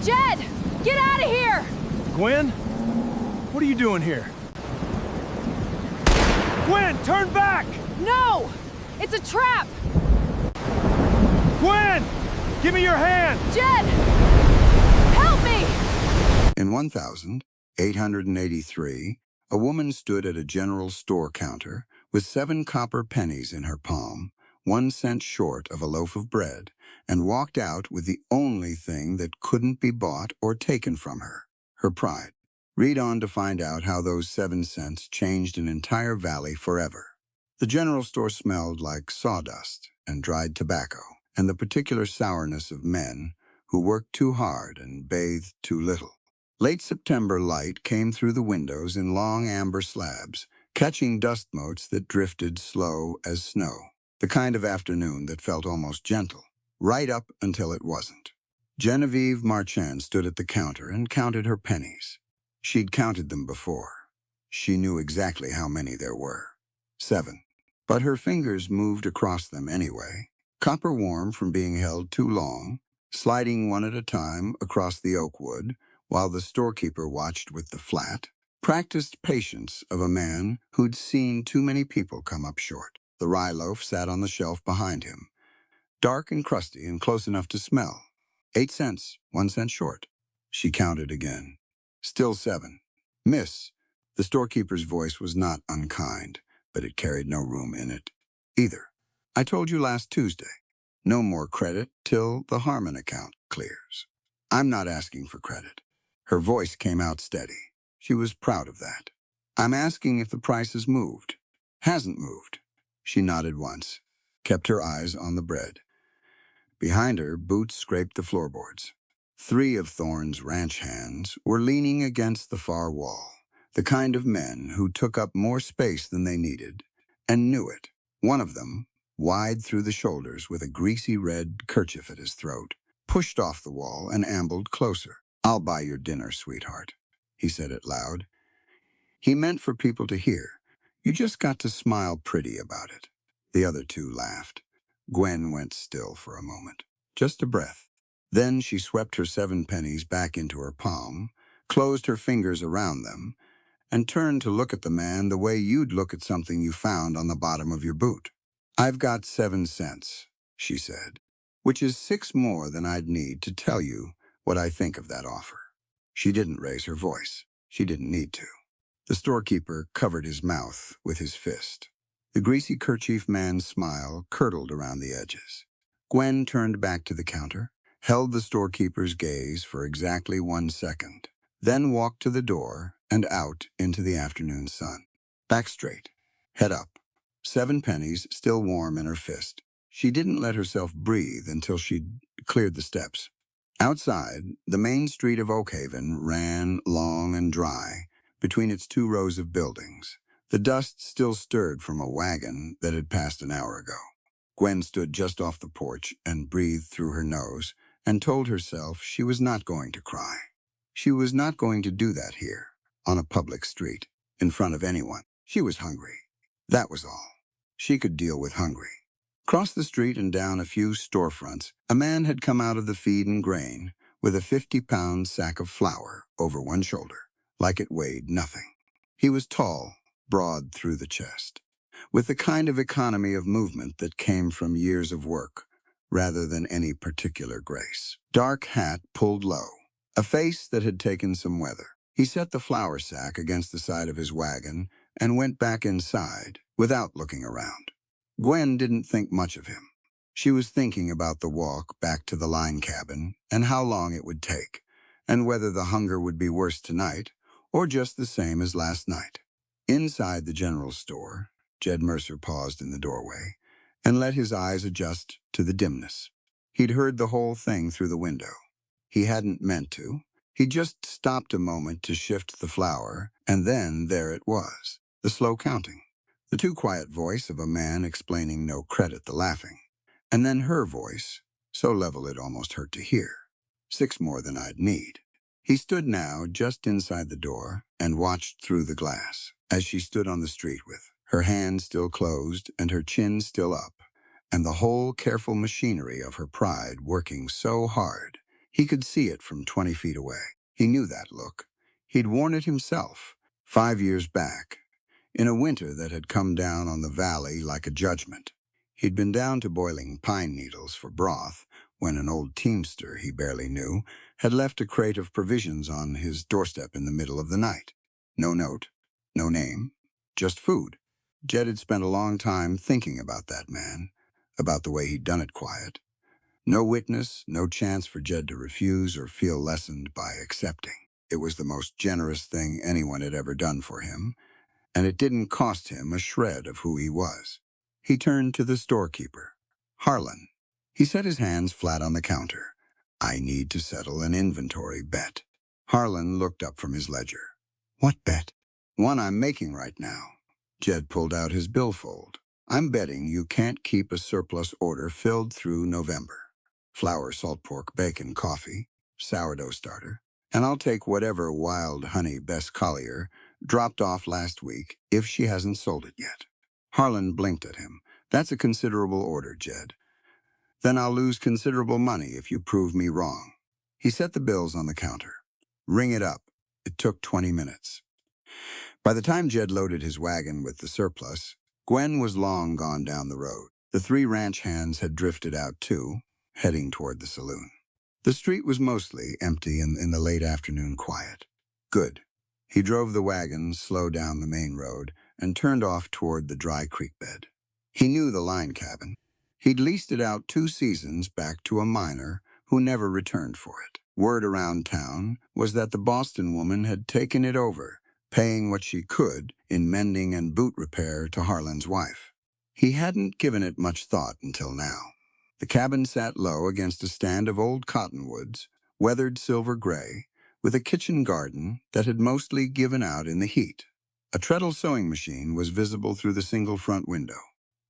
Jed! Get out of here! Gwen? What are you doing here? Gwen, turn back! No! It's a trap! Gwen! Give me your hand! Jed! Help me! In 1883, a woman stood at a general store counter with 7 copper pennies in her palm, 1 cent short of a loaf of bread, and walked out with the only thing that couldn't be bought or taken from her, her pride. Read on to find out how those 7 cents changed an entire valley forever. The general store smelled like sawdust and dried tobacco, and the particular sourness of men who worked too hard and bathed too little. Late September light came through the windows in long amber slabs, catching dust motes that drifted slow as snow, the kind of afternoon that felt almost gentle, right up until it wasn't. Genevieve Marchand stood at the counter and counted her pennies. She'd counted them before. She knew exactly how many there were. 7. But her fingers moved across them anyway, copper warm from being held too long, sliding one at a time across the oak wood, while the storekeeper watched with the flat, practiced patience of a man who'd seen too many people come up short. The rye loaf sat on the shelf behind him, dark and crusty and close enough to smell. 8 cents, 1 cent short. She counted again. Still 7. Miss, the storekeeper's voice was not unkind, but it carried no room in it either. I told you last Tuesday, no more credit till the Harmon account clears. I'm not asking for credit. Her voice came out steady. She was proud of that. I'm asking if the price has moved. Hasn't moved. She nodded once, kept her eyes on the bread. Behind her, boots scraped the floorboards. 3 of Thorne's ranch hands were leaning against the far wall, the kind of men who took up more space than they needed, and knew it. One of them, wide through the shoulders with a greasy red kerchief at his throat, pushed off the wall and ambled closer. "I'll buy your dinner, sweetheart," he said it loud. He meant for people to hear. You just got to smile pretty about it. The other 2 laughed. Gwen went still for a moment. Just a breath. Then she swept her 7 pennies back into her palm, closed her fingers around them, and turned to look at the man the way you'd look at something you found on the bottom of your boot. "I've got 7 cents, she said, "which is 6 more than I'd need to tell you what I think of that offer." She didn't raise her voice. She didn't need to. The storekeeper covered his mouth with his fist. The greasy kerchief man's smile curdled around the edges. Gwen turned back to the counter, held the storekeeper's gaze for exactly 1 second, then walked to the door and out into the afternoon sun. Back straight, head up, 7 pennies still warm in her fist. She didn't let herself breathe until she'd cleared the steps. Outside, the main street of Oakhaven ran long and dry between its 2 rows of buildings. The dust still stirred from a wagon that had passed an hour ago. Gwen stood just off the porch and breathed through her nose and told herself she was not going to cry. She was not going to do that here, on a public street, in front of anyone. She was hungry. That was all. She could deal with hungry. Across the street and down a few storefronts, a man had come out of the feed and grain with a 50-pound sack of flour over one shoulder, like it weighed nothing. He was tall, broad through the chest, with the kind of economy of movement that came from years of work, rather than any particular grace. Dark hat pulled low, a face that had taken some weather. He set the flour sack against the side of his wagon and went back inside without looking around. Gwen didn't think much of him. She was thinking about the walk back to the line cabin and how long it would take, and whether the hunger would be worse tonight or just the same as last night. Inside the general store, Jed Mercer paused in the doorway and let his eyes adjust to the dimness. He'd heard the whole thing through the window. He hadn't meant to. He just stopped a moment to shift the flour, and then there it was, the slow counting. The too quiet voice of a man explaining no credit the laughing. And then her voice, so level it almost hurt to hear. 6 more than I'd need. He stood now just inside the door and watched through the glass as she stood on the street with her hands still closed and her chin still up, and the whole careful machinery of her pride working so hard He could see it from 20 feet away. He knew that look. He'd worn it himself, 5 years back, in a winter that had come down on the valley like a judgment. He'd been down to boiling pine needles for broth when an old teamster he barely knew had left a crate of provisions on his doorstep in the middle of the night. No note, no name, just food. Jed had spent a long time thinking about that man, about the way he'd done it quiet. No witness, no chance for Jed to refuse or feel lessened by accepting. It was the most generous thing anyone had ever done for him, and it didn't cost him a shred of who he was. He turned to the storekeeper, Harlan. He set his hands flat on the counter. I need to settle an inventory bet. Harlan looked up from his ledger. What bet? One I'm making right now. Jed pulled out his billfold. I'm betting you can't keep a surplus order filled through November. Flour, salt pork, bacon, coffee, sourdough starter, and I'll take whatever wild honey Bess Collier dropped off last week if she hasn't sold it yet. Harlan blinked at him. That's a considerable order, Jed. Then I'll lose considerable money if you prove me wrong. He set the bills on the counter. Ring it up. It took 20 minutes. By the time Jed loaded his wagon with the surplus, Gwen was long gone down the road. The three ranch hands had drifted out too, heading toward the saloon. The street was mostly empty in the late afternoon quiet. Good. He drove the wagon slow down the main road and turned off toward the dry creek bed. He knew the line cabin. He'd leased it out 2 seasons back to a miner who never returned for it. Word around town was that the Boston woman had taken it over, paying what she could in mending and boot repair to Harlan's wife. He hadn't given it much thought until now. The cabin sat low against a stand of old cottonwoods, weathered silver gray, with a kitchen garden that had mostly given out in the heat. A treadle sewing machine was visible through the single front window.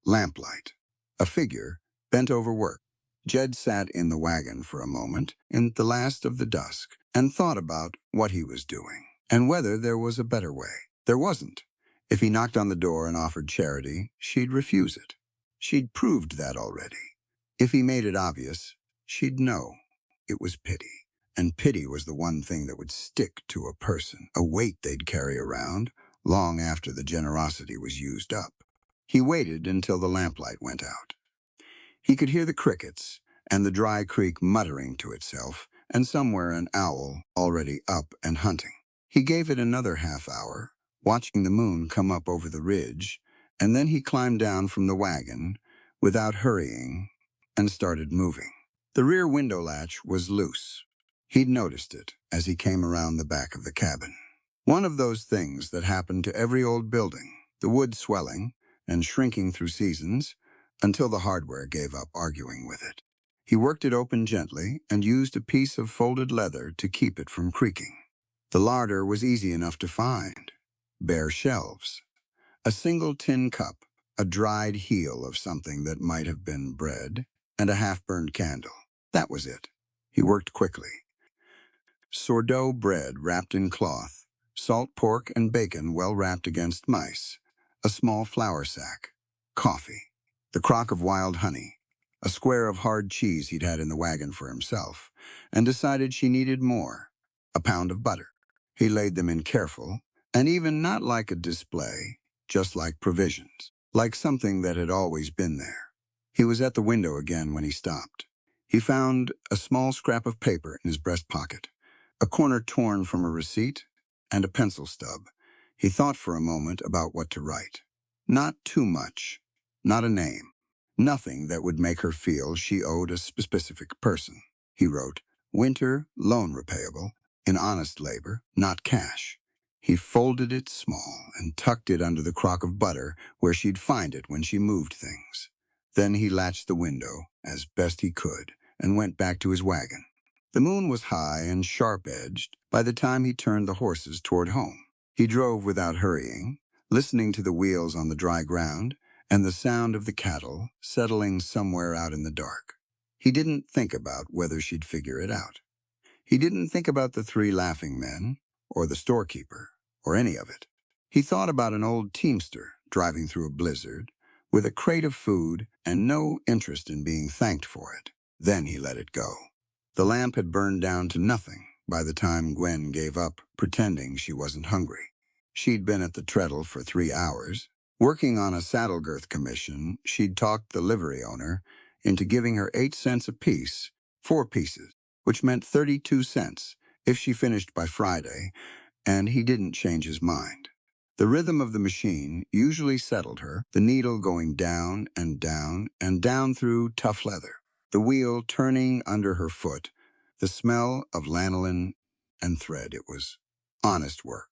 Lamplight. A figure, bent over work. Jed sat in the wagon for a moment, in the last of the dusk, and thought about what he was doing, and whether there was a better way. There wasn't. If he knocked on the door and offered charity, she'd refuse it. She'd proved that already. If he made it obvious, she'd know. It was pity. And pity was the one thing that would stick to a person, a weight they'd carry around long after the generosity was used up. He waited until the lamplight went out. He could hear the crickets and the dry creek muttering to itself, and somewhere an owl already up and hunting. He gave it another half hour, watching the moon come up over the ridge, and then he climbed down from the wagon without hurrying and started moving. The rear window latch was loose. He'd noticed it as he came around the back of the cabin. One of those things that happened to every old building, the wood swelling and shrinking through seasons until the hardware gave up arguing with it. He worked it open gently and used a piece of folded leather to keep it from creaking. The larder was easy enough to find. Bare shelves. A single tin cup, a dried heel of something that might have been bread, and a half-burned candle. That was it. He worked quickly. Sourdough bread wrapped in cloth, salt pork and bacon well wrapped against mice, a small flour sack, coffee, the crock of wild honey, a square of hard cheese he'd had in the wagon for himself, and decided she needed more, a pound of butter. He laid them in careful, and even not like a display, just like provisions, like something that had always been there. He was at the window again when he stopped. He found a small scrap of paper in his breast pocket, a corner torn from a receipt, and a pencil stub. He thought for a moment about what to write. Not too much, not a name, nothing that would make her feel she owed a specific person. He wrote, winter, loan repayable, in honest labor, not cash. He folded it small and tucked it under the crock of butter where she'd find it when she moved things. Then he latched the window as best he could and went back to his wagon. The moon was high and sharp-edged by the time he turned the horses toward home. He drove without hurrying, listening to the wheels on the dry ground and the sound of the cattle settling somewhere out in the dark. He didn't think about whether she'd figure it out. He didn't think about the 3 laughing men, or the storekeeper, or any of it. He thought about an old teamster driving through a blizzard, with a crate of food and no interest in being thanked for it. Then he let it go. The lamp had burned down to nothing by the time Gwen gave up pretending she wasn't hungry. She'd been at the treadle for 3 hours. Working on a saddle girth commission, she'd talked the livery owner into giving her 8 cents apiece, 4 pieces, which meant 32 cents if she finished by Friday, and he didn't change his mind. The rhythm of the machine usually settled her, the needle going down and down and down through tough leather, the wheel turning under her foot, the smell of lanolin and thread. It was honest work.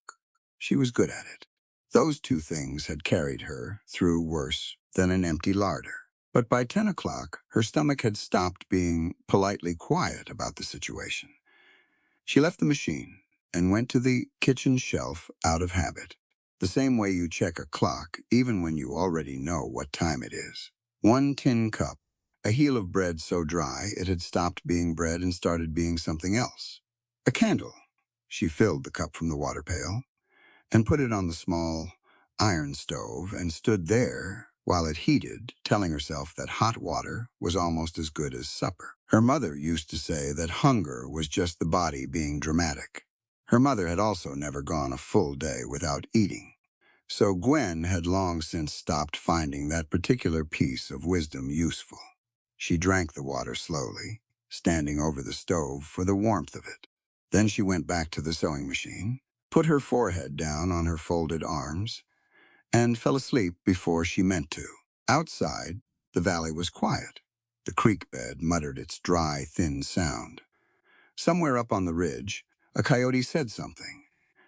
She was good at it. Those 2 things had carried her through worse than an empty larder. But by 10 o'clock, her stomach had stopped being politely quiet about the situation. She left the machine and went to the kitchen shelf out of habit, the same way you check a clock even when you already know what time it is. 1 tin cup, a heel of bread so dry it had stopped being bread and started being something else. A candle. She filled the cup from the water pail and put it on the small iron stove and stood there while it heated, telling herself that hot water was almost as good as supper. Her mother used to say that hunger was just the body being dramatic. Her mother had also never gone a full day without eating, so Gwen had long since stopped finding that particular piece of wisdom useful. She drank the water slowly, standing over the stove for the warmth of it. Then she went back to the sewing machine, put her forehead down on her folded arms, and fell asleep before she meant to. Outside, the valley was quiet. The creek bed muttered its dry, thin sound. Somewhere up on the ridge, a coyote said something,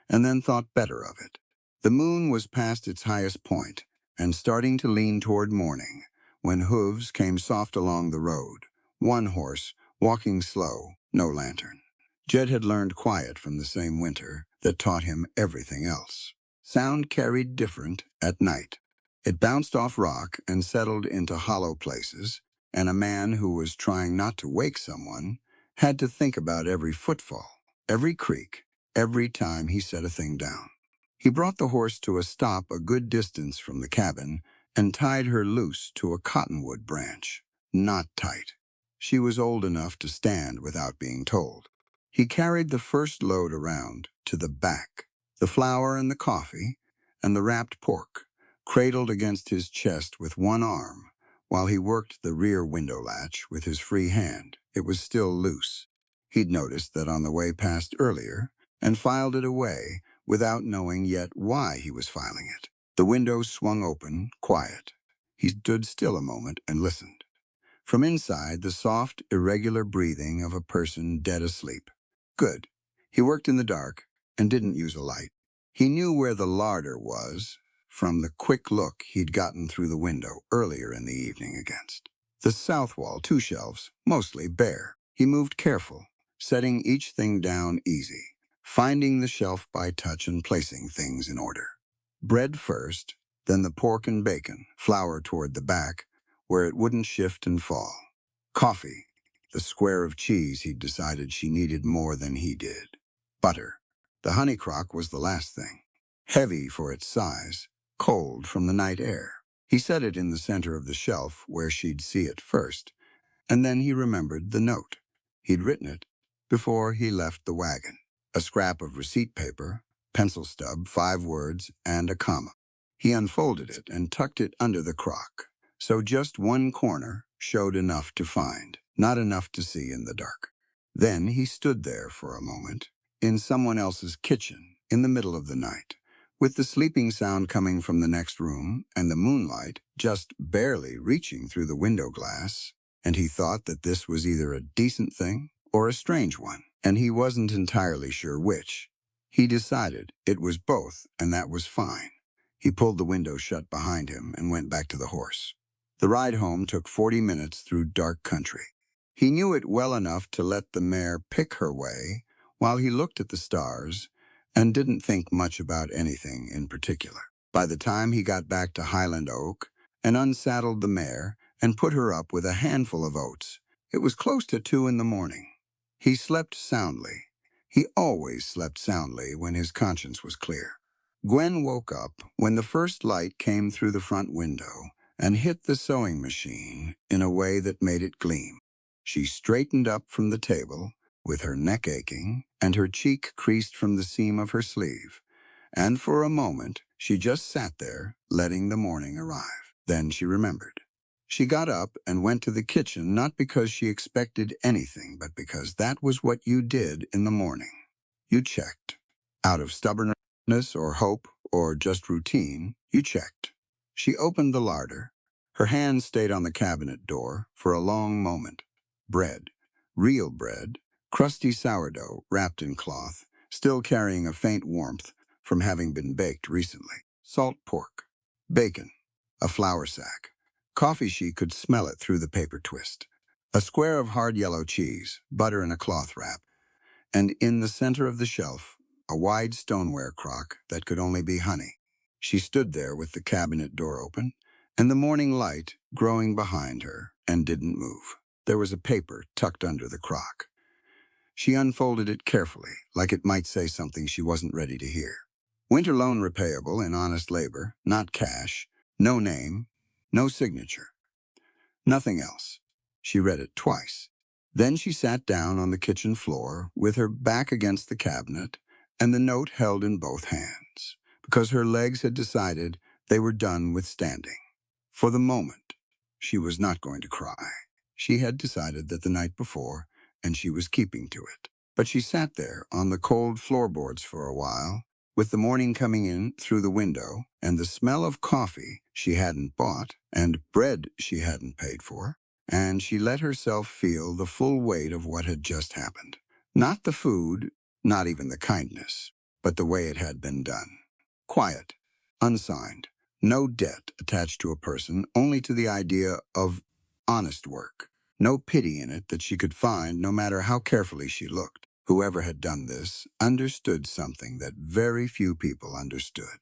and then thought better of it. The moon was past its highest point and starting to lean toward morning when hooves came soft along the road, 1 horse walking slow, no lantern. Jed had learned quiet from the same winter that taught him everything else. Sound carried different at night. It bounced off rock and settled into hollow places, and a man who was trying not to wake someone had to think about every footfall, every creak, every time he set a thing down. He brought the horse to a stop a good distance from the cabin and tied her loose to a cottonwood branch, not tight. She was old enough to stand without being told. He carried the first load around to the back, the flour and the coffee and the wrapped pork, cradled against his chest with 1 arm, while he worked the rear window latch with his free hand. It was still loose. He'd noticed that on the way past earlier and filed it away without knowing yet why he was filing it. The window swung open, quiet. He stood still a moment and listened. From inside, the soft, irregular breathing of a person dead asleep. Good. He worked in the dark and didn't use a light. He knew where the larder was from the quick look he'd gotten through the window earlier in the evening against. The south wall, 2 shelves, mostly bare. He moved careful, setting each thing down easy, finding the shelf by touch and placing things in order. Bread first, then the pork and bacon, flour toward the back, where it wouldn't shift and fall. Coffee, the square of cheese he'd decided she needed more than he did. Butter. The honey crock was the last thing. Heavy for its size, cold from the night air. He set it in the center of the shelf where she'd see it first, and then he remembered the note. He'd written it before he left the wagon. A scrap of receipt paper, pencil stub, 5 words, and a comma. He unfolded it and tucked it under the crock, so just 1 corner showed enough to find, not enough to see in the dark. Then he stood there for a moment, in someone else's kitchen, in the middle of the night, with the sleeping sound coming from the next room and the moonlight just barely reaching through the window glass, and he thought that this was either a decent thing or a strange one, and he wasn't entirely sure which. He decided it was both, and that was fine. He pulled the window shut behind him and went back to the horse. The ride home took 40 minutes through dark country. He knew it well enough to let the mare pick her way while he looked at the stars and didn't think much about anything in particular. By the time he got back to Highland Oak and unsaddled the mare and put her up with a handful of oats, it was close to 2 in the morning. He slept soundly. He always slept soundly when his conscience was clear. Gwen woke up when the first light came through the front window and hit the sewing machine in a way that made it gleam. She straightened up from the table, with her neck aching and her cheek creased from the seam of her sleeve. And for a moment, she just sat there, letting the morning arrive. Then she remembered. She got up and went to the kitchen, not because she expected anything, but because that was what you did in the morning. You checked. Out of stubbornness or hope or just routine, you checked. She opened the larder. Her hand stayed on the cabinet door for a long moment. Bread, real bread, crusty sourdough wrapped in cloth, still carrying a faint warmth from having been baked recently. Salt pork, bacon, a flour sack. Coffee, she could smell it through the paper twist. A square of hard yellow cheese, butter in a cloth wrap, and in the center of the shelf, a wide stoneware crock that could only be honey. She stood there with the cabinet door open, and the morning light growing behind her, and didn't move. There was a paper tucked under the crock. She unfolded it carefully, like it might say something she wasn't ready to hear. Winter loan repayable in honest labor, not cash, no name, no signature. Nothing else. She read it twice. Then she sat down on the kitchen floor with her back against the cabinet and the note held in both hands, because her legs had decided they were done with standing. For the moment, she was not going to cry. She had decided that the night before, and she was keeping to it. But she sat there on the cold floorboards for a while, with the morning coming in through the window and the smell of coffee she hadn't bought and bread she hadn't paid for, and she let herself feel the full weight of what had just happened. Not the food, not even the kindness, but the way it had been done. Quiet, unsigned, no debt attached to a person, only to the idea of honest work. No pity in it that she could find, no matter how carefully she looked. Whoever had done this understood something that very few people understood.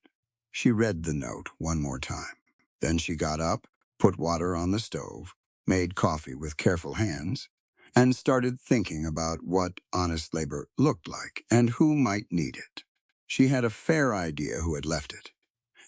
She read the note one more time. Then she got up, put water on the stove, made coffee with careful hands, and started thinking about what honest labor looked like and who might need it. She had a fair idea who had left it.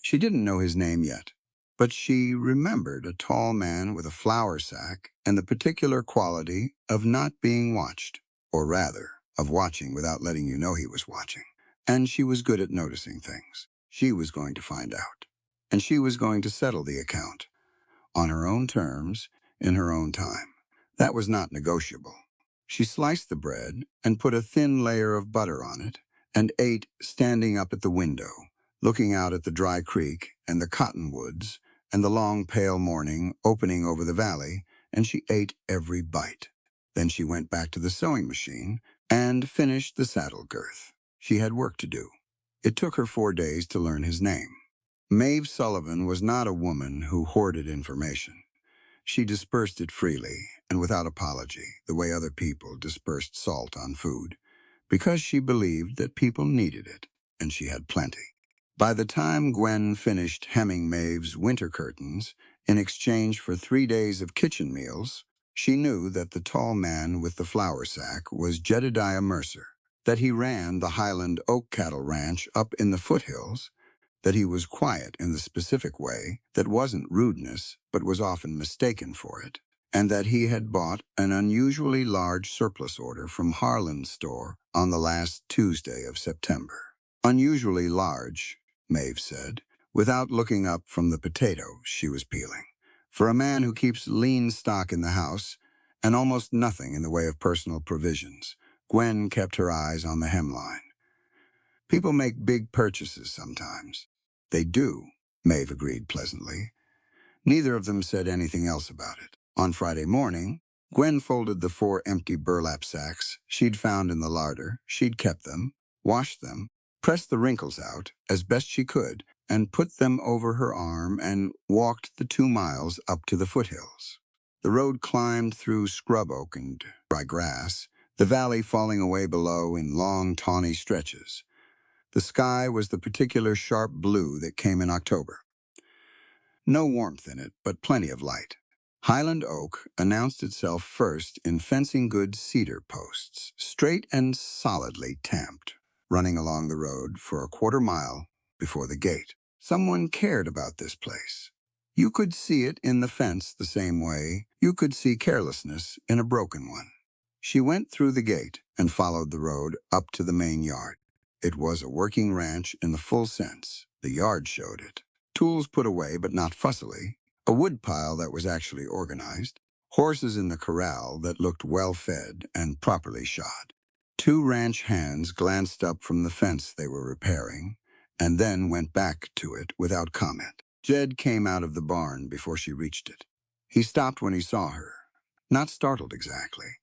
She didn't know his name yet, but she remembered a tall man with a flour sack and the particular quality of not being watched, or rather, of watching without letting you know he was watching. And she was good at noticing things. She was going to find out. And she was going to settle the account, on her own terms, in her own time. That was not negotiable. She sliced the bread and put a thin layer of butter on it, and ate standing up at the window, looking out at the dry creek and the cottonwoods and the long pale morning opening over the valley, and she ate every bite. Then she went back to the sewing machine and finished the saddle girth. She had work to do. It took her 4 days to learn his name. Maeve Sullivan was not a woman who hoarded information. She dispersed it freely and without apology, the way other people dispersed salt on food, because she believed that people needed it, and she had plenty. By the time Gwen finished hemming Maeve's winter curtains in exchange for 3 days of kitchen meals, she knew that the tall man with the flour sack was Jedediah Mercer, that he ran the Highland Oak Cattle Ranch up in the foothills, that he was quiet in the specific way that wasn't rudeness but was often mistaken for it, and that he had bought an unusually large surplus order from Harlan's store on the last Tuesday of September. Unusually large, Maeve said, without looking up from the potatoes she was peeling. For a man who keeps lean stock in the house and almost nothing in the way of personal provisions, Gwen kept her eyes on the hemline. People make big purchases sometimes. They do, Maeve agreed pleasantly. Neither of them said anything else about it. On Friday morning, Gwen folded the 4 empty burlap sacks she'd found in the larder. She'd kept them, washed them, pressed the wrinkles out as best she could, and put them over her arm and walked the 2 miles up to the foothills. The road climbed through scrub oak and dry grass, the valley falling away below in long, tawny stretches. The sky was the particular sharp blue that came in October. No warmth in it, but plenty of light. Highland oak announced itself first in fencing good cedar posts, straight and solidly tamped, running along the road for a 1/4 mile before the gate. Someone cared about this place. You could see it in the fence the same way you could see carelessness in a broken one. She went through the gate and followed the road up to the main yard. It was a working ranch in the full sense. The yard showed it. Tools put away but not fussily. A woodpile that was actually organized. Horses in the corral that looked well-fed and properly shod. Two ranch hands glanced up from the fence they were repairing and then went back to it without comment. Jed came out of the barn before she reached it. He stopped when he saw her. Not startled exactly.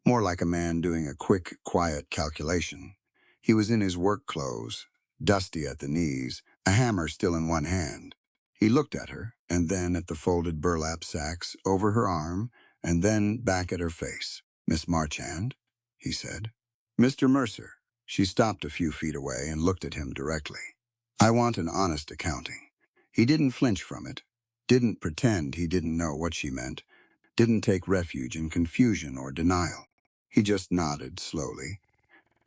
More like a man doing a quick, quiet calculation. He was in his work clothes, dusty at the knees, a hammer still in one hand. He looked at her, and then at the folded burlap sacks over her arm, and then back at her face. "Miss Marchand," he said. "Mr. Mercer." She stopped a few feet away and looked at him directly. "I want an honest accounting." He didn't flinch from it, didn't pretend he didn't know what she meant, didn't take refuge in confusion or denial. He just nodded slowly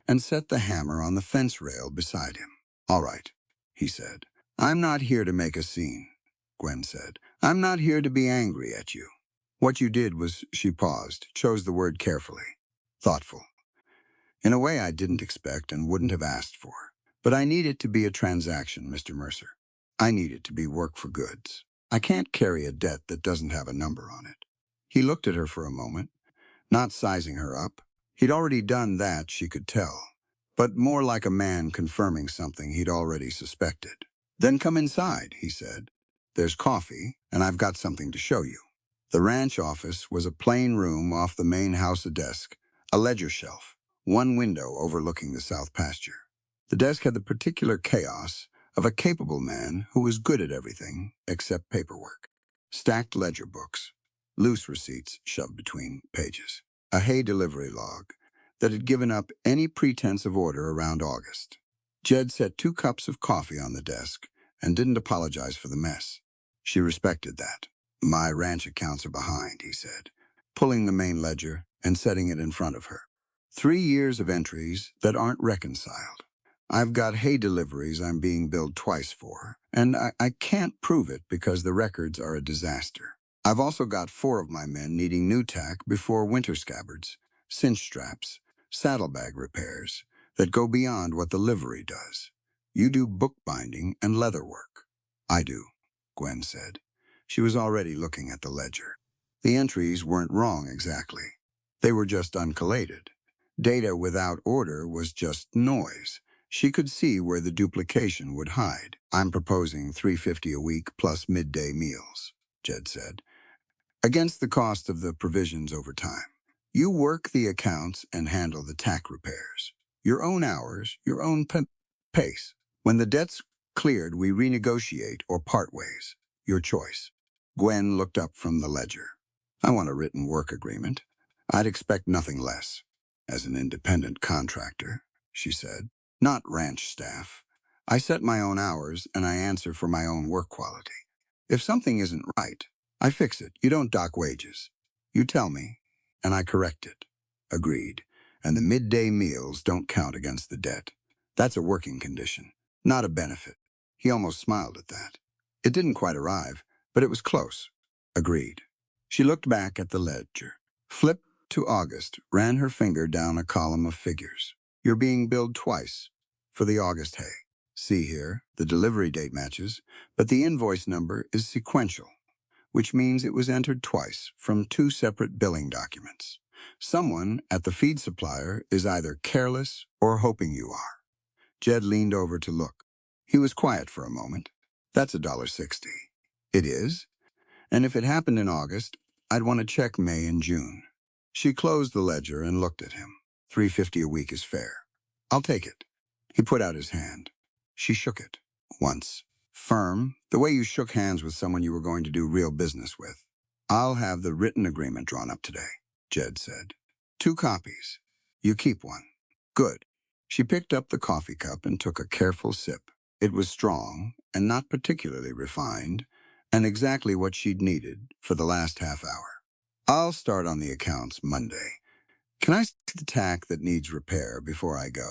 and set the hammer on the fence rail beside him. "All right," he said. "I'm not here to make a scene," Gwen said. "I'm not here to be angry at you. What you did was," she paused, chose the word carefully, "thoughtful. In a way I didn't expect and wouldn't have asked for. But I need it to be a transaction, Mr. Mercer. I need it to be work for goods. I can't carry a debt that doesn't have a number on it." He looked at her for a moment, not sizing her up. He'd already done that, she could tell, but more like a man confirming something he'd already suspected. "Then come inside," he said. "There's coffee, and I've got something to show you." The ranch office was a plain room off the main house, a desk, a ledger shelf, one window overlooking the south pasture. The desk had the particular chaos of a capable man who was good at everything except paperwork. Stacked ledger books, loose receipts shoved between pages, a hay delivery log that had given up any pretense of order around August. Jed set 2 cups of coffee on the desk and didn't apologize for the mess. She respected that. "My ranch accounts are behind," he said, pulling the main ledger and setting it in front of her. 3 years of entries that aren't reconciled. I've got hay deliveries I'm being billed twice for, and I can't prove it because the records are a disaster. I've also got 4 of my men needing new tack before winter scabbards, cinch straps, saddlebag repairs that go beyond what the livery does. You do bookbinding and leather work. "I do," Gwen said. She was already looking at the ledger. The entries weren't wrong exactly. They were just uncollated. Data without order was just noise. She could see where the duplication would hide. "I'm proposing $350 a week plus midday meals," Jed said, "against the cost of the provisions over time. You work the accounts and handle the tack repairs. Your own hours, your own pace. When the debt's cleared, we renegotiate or part ways. Your choice." Gwen looked up from the ledger. "I want a written work agreement. I'd expect nothing less. As an independent contractor," she said. "Not ranch staff. I set my own hours and I answer for my own work quality. If something isn't right, I fix it. You don't dock wages. You tell me, and I correct it." "Agreed. And the midday meals don't count against the debt. That's a working condition, not a benefit." He almost smiled at that. It didn't quite arrive, but it was close. "Agreed." She looked back at the ledger, flipped to August, ran her finger down a column of figures. "You're being billed twice for the August hay. See here, the delivery date matches, but the invoice number is sequential, which means it was entered twice from 2 separate billing documents. Someone at the feed supplier is either careless or hoping you are." Jed leaned over to look. He was quiet for a moment. "That's $1.60. "It is? And if it happened in August, I'd want to check May and June." She closed the ledger and looked at him. $350 a week is fair. "I'll take it." He put out his hand. She shook it. Once. Firm, the way you shook hands with someone you were going to do real business with. "I'll have the written agreement drawn up today," Jed said. 2 copies. You keep one. "Good." She picked up the coffee cup and took a careful sip. It was strong and not particularly refined, and exactly what she'd needed for the last half hour. "I'll start on the accounts Monday. Can I see the tack that needs repair before I go?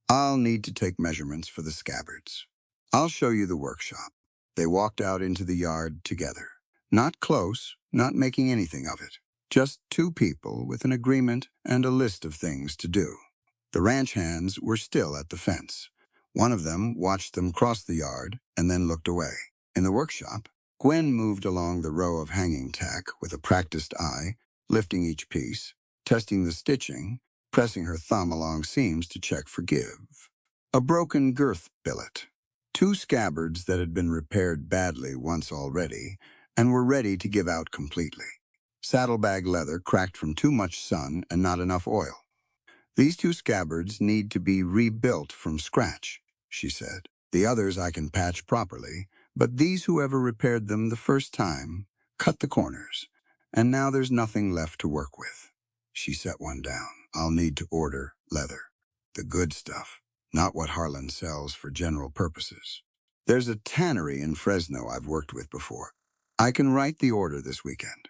I'll need to take measurements for the scabbards. I'll show you the workshop. They walked out into the yard together. Not close, not making anything of it. Just two people with an agreement and a list of things to do. The ranch hands were still at the fence. One of them watched them cross the yard and then looked away. In the workshop, Gwen moved along the row of hanging tack with a practiced eye, lifting each piece, testing the stitching, pressing her thumb along seams to check for give. A broken girth billet. Two scabbards that had been repaired badly once already and were ready to give out completely. Saddlebag leather cracked from too much sun and not enough oil. These two scabbards need to be rebuilt from scratch, she said. The others I can patch properly, but these whoever repaired them the first time cut the corners, and now there's nothing left to work with. She set one down. I'll need to order leather. The good stuff, not what Harlan sells for general purposes. There's a tannery in Fresno I've worked with before. I can write the order this weekend.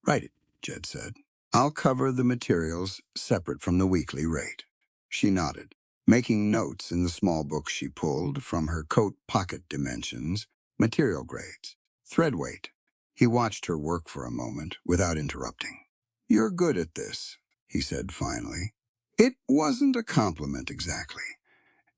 Write it, Jed said. I'll cover the materials separate from the weekly rate. She nodded, making notes in the small book she pulled from her coat pocket dimensions, material grades, thread weight. He watched her work for a moment without interrupting. You're good at this, he said finally. It wasn't a compliment exactly.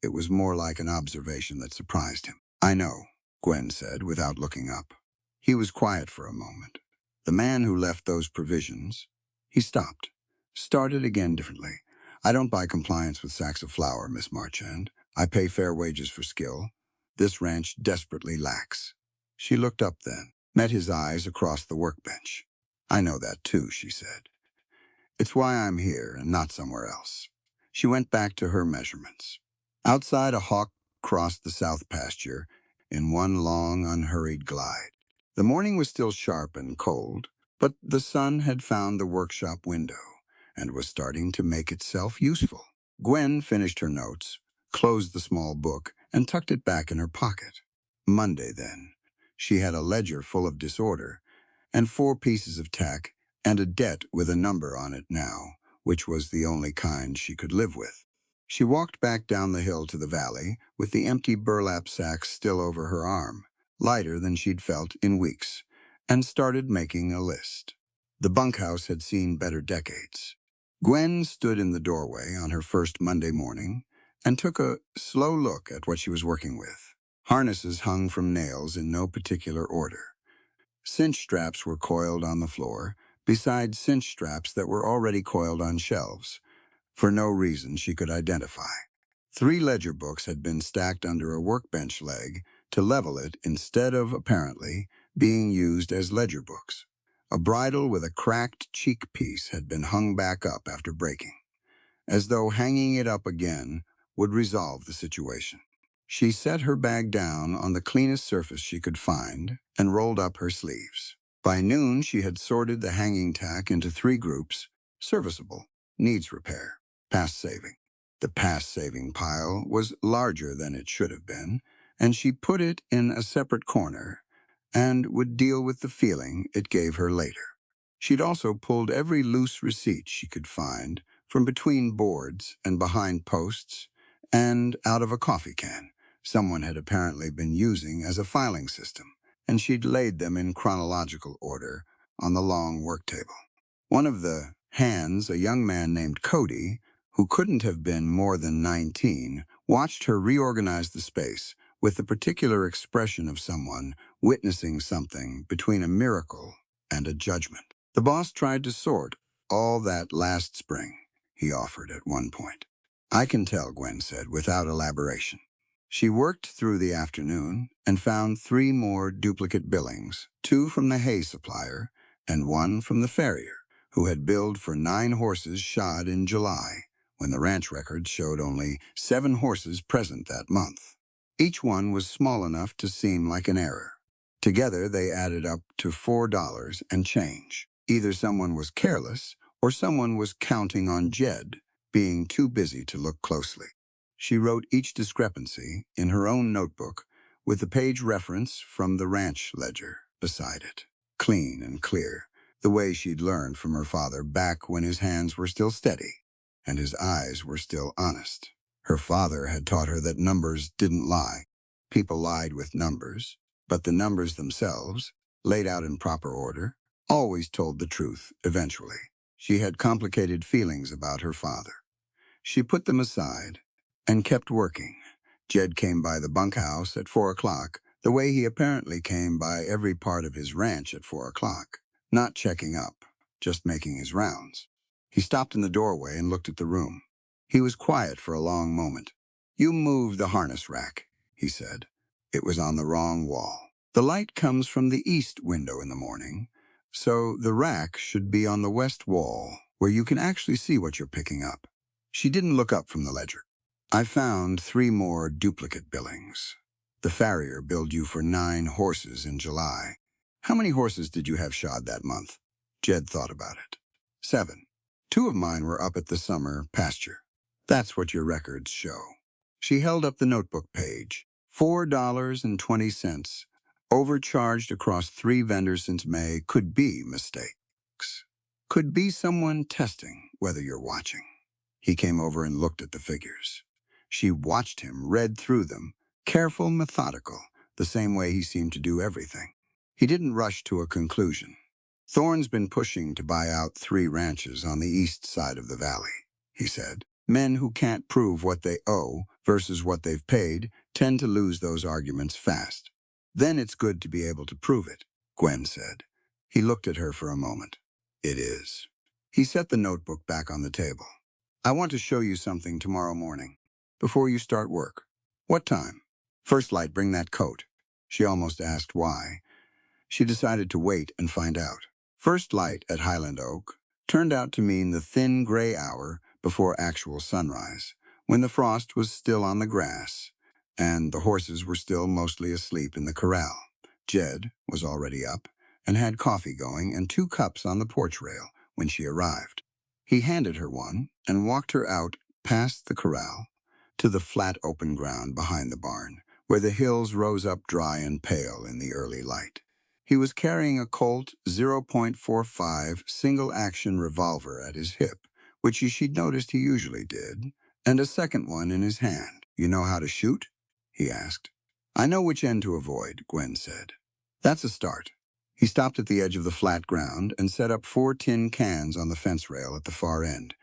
It was more like an observation that surprised him. I know, Gwen said without looking up. He was quiet for a moment. The man who left those provisions. He stopped, started again differently. I don't buy compliance with sacks of flour, Miss Marchand. I pay fair wages for skill. This ranch desperately lacks. She looked up then, met his eyes across the workbench. I know that too, she said. It's why I'm here and not somewhere else. She went back to her measurements. Outside, a hawk crossed the south pasture in one long, unhurried glide. The morning was still sharp and cold, but the sun had found the workshop window and was starting to make itself useful. Gwen finished her notes, closed the small book, and tucked it back in her pocket. Monday, then. She had a ledger full of disorder and 4 pieces of tack and a debt with a number on it now, which was the only kind she could live with. She walked back down the hill to the valley with the empty burlap sack still over her arm, lighter than she'd felt in weeks, and started making a list. The bunkhouse had seen better decades. Gwen stood in the doorway on her first Monday morning and took a slow look at what she was working with. Harnesses hung from nails in no particular order. Cinch straps were coiled on the floor, beside cinch straps that were already coiled on shelves, for no reason she could identify. 3 ledger books had been stacked under a workbench leg to level it instead of, apparently, being used as ledger books. A bridle with a cracked cheek piece had been hung back up after breaking, as though hanging it up again would resolve the situation. She set her bag down on the cleanest surface she could find and rolled up her sleeves. By noon, she had sorted the hanging tack into 3 groups: serviceable, needs repair, past saving. The past saving pile was larger than it should have been, and she put it in a separate corner and would deal with the feeling it gave her later. She'd also pulled every loose receipt she could find from between boards and behind posts and out of a coffee can someone had apparently been using as a filing system, and she'd laid them in chronological order on the long work table. One of the hands, a young man named Cody, who couldn't have been more than 19, watched her reorganize the space with the particular expression of someone witnessing something between a miracle and a judgment. The boss tried to sort all that last spring, he offered at one point. I can tell, Gwen said, without elaboration. She worked through the afternoon and found 3 more duplicate billings, 2 from the hay supplier and 1 from the farrier, who had billed for 9 horses shod in July, when the ranch records showed only 7 horses present that month. Each one was small enough to seem like an error. Together, they added up to $4 and change. Either someone was careless or someone was counting on Jed, being too busy to look closely. She wrote each discrepancy in her own notebook with the page reference from the ranch ledger beside it, clean and clear, the way she'd learned from her father back when his hands were still steady and his eyes were still honest. Her father had taught her that numbers didn't lie. People lied with numbers, But the numbers themselves, laid out in proper order, always told the truth eventually. She had complicated feelings about her father. She put them aside and kept working. Jed came by the bunkhouse at 4 o'clock, the way he apparently came by every part of his ranch at 4 o'clock, not checking up, just making his rounds. He stopped in the doorway and looked at the room. He was quiet for a long moment. "You moved the harness rack," he said. It was on the wrong wall. "The light comes from the east window in the morning, so the rack should be on the west wall, where you can actually see what you're picking up." She didn't look up from the ledger. "I found 3 more duplicate billings. The farrier billed you for 9 horses in July. How many horses did you have shod that month?" Jed thought about it. 7. 2 of mine were up at the summer pasture. That's what your records show." She held up the notebook page. $4.20. Overcharged across 3 vendors since May. Could be mistakes. Could be someone testing whether you're watching. He came over and looked at the figures. She watched him, read through them, careful, methodical, the same way he seemed to do everything. He didn't rush to a conclusion. "Thorne's been pushing to buy out 3 ranches on the east side of the valley," he said. "Men who can't prove what they owe versus what they've paid tend to lose those arguments fast. Then it's good to be able to prove it," Gwen said. He looked at her for a moment. "It is." He set the notebook back on the table. "I want to show you something tomorrow morning, before you start work." "What time?" "First light, bring that coat." She almost asked why. She decided to wait and find out. First light at Highland Oak turned out to mean the thin gray hour before actual sunrise, when the frost was still on the grass, and the horses were still mostly asleep in the corral. Jed was already up and had coffee going and 2 cups on the porch rail when she arrived. He handed her one and walked her out past the corral to the flat open ground behind the barn, where the hills rose up dry and pale in the early light. He was carrying a Colt .45 single-action revolver at his hip, which she'd noticed he usually did, and a second one in his hand. "You know how to shoot?" he asked. "I know which end to avoid," Gwen said. "That's a start." He stopped at the edge of the flat ground and set up 4 tin cans on the fence rail at the far end,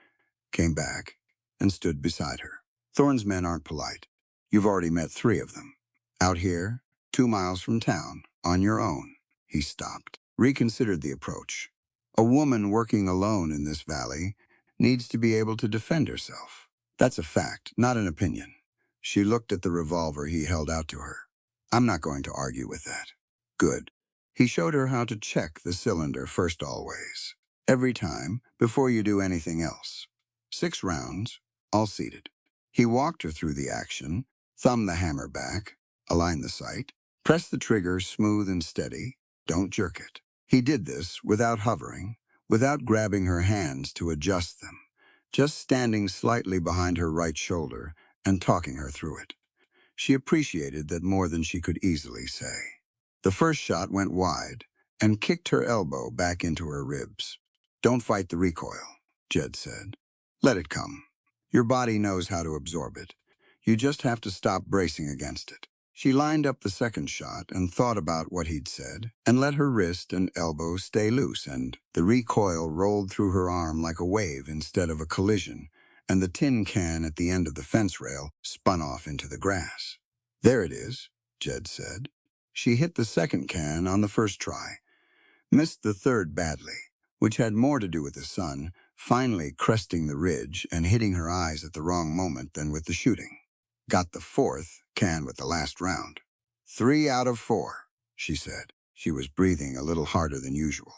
came back, and stood beside her. "Thorne's men aren't polite. You've already met 3 of them. Out here, 2 miles from town, on your own." He stopped, reconsidered the approach. "A woman working alone in this valley needs to be able to defend herself. That's a fact, not an opinion." She looked at the revolver he held out to her. "I'm not going to argue with that." "Good." He showed her how to check the cylinder first always. Every time, before you do anything else. 6 rounds, all seated. He walked her through the action, thumbed the hammer back, aligned the sight, press the trigger smooth and steady, don't jerk it. He did this without hovering, without grabbing her hands to adjust them, just standing slightly behind her right shoulder and talking her through it. She appreciated that more than she could easily say. The first shot went wide and kicked her elbow back into her ribs. "Don't fight the recoil," Jed said. "Let it come. Your body knows how to absorb it. You just have to stop bracing against it." She lined up the second shot and thought about what he'd said and let her wrist and elbow stay loose, and the recoil rolled through her arm like a wave instead of a collision, and the tin can at the end of the fence rail spun off into the grass. "There it is," Jed said. She hit the second can on the first try, missed the third badly, which had more to do with the sun finally cresting the ridge and hitting her eyes at the wrong moment than with the shooting. Got the fourth can with the last round. 3 out of 4, she said. She was breathing a little harder than usual.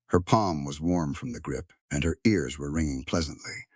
Her palm was warm from the grip, and her ears were ringing pleasantly.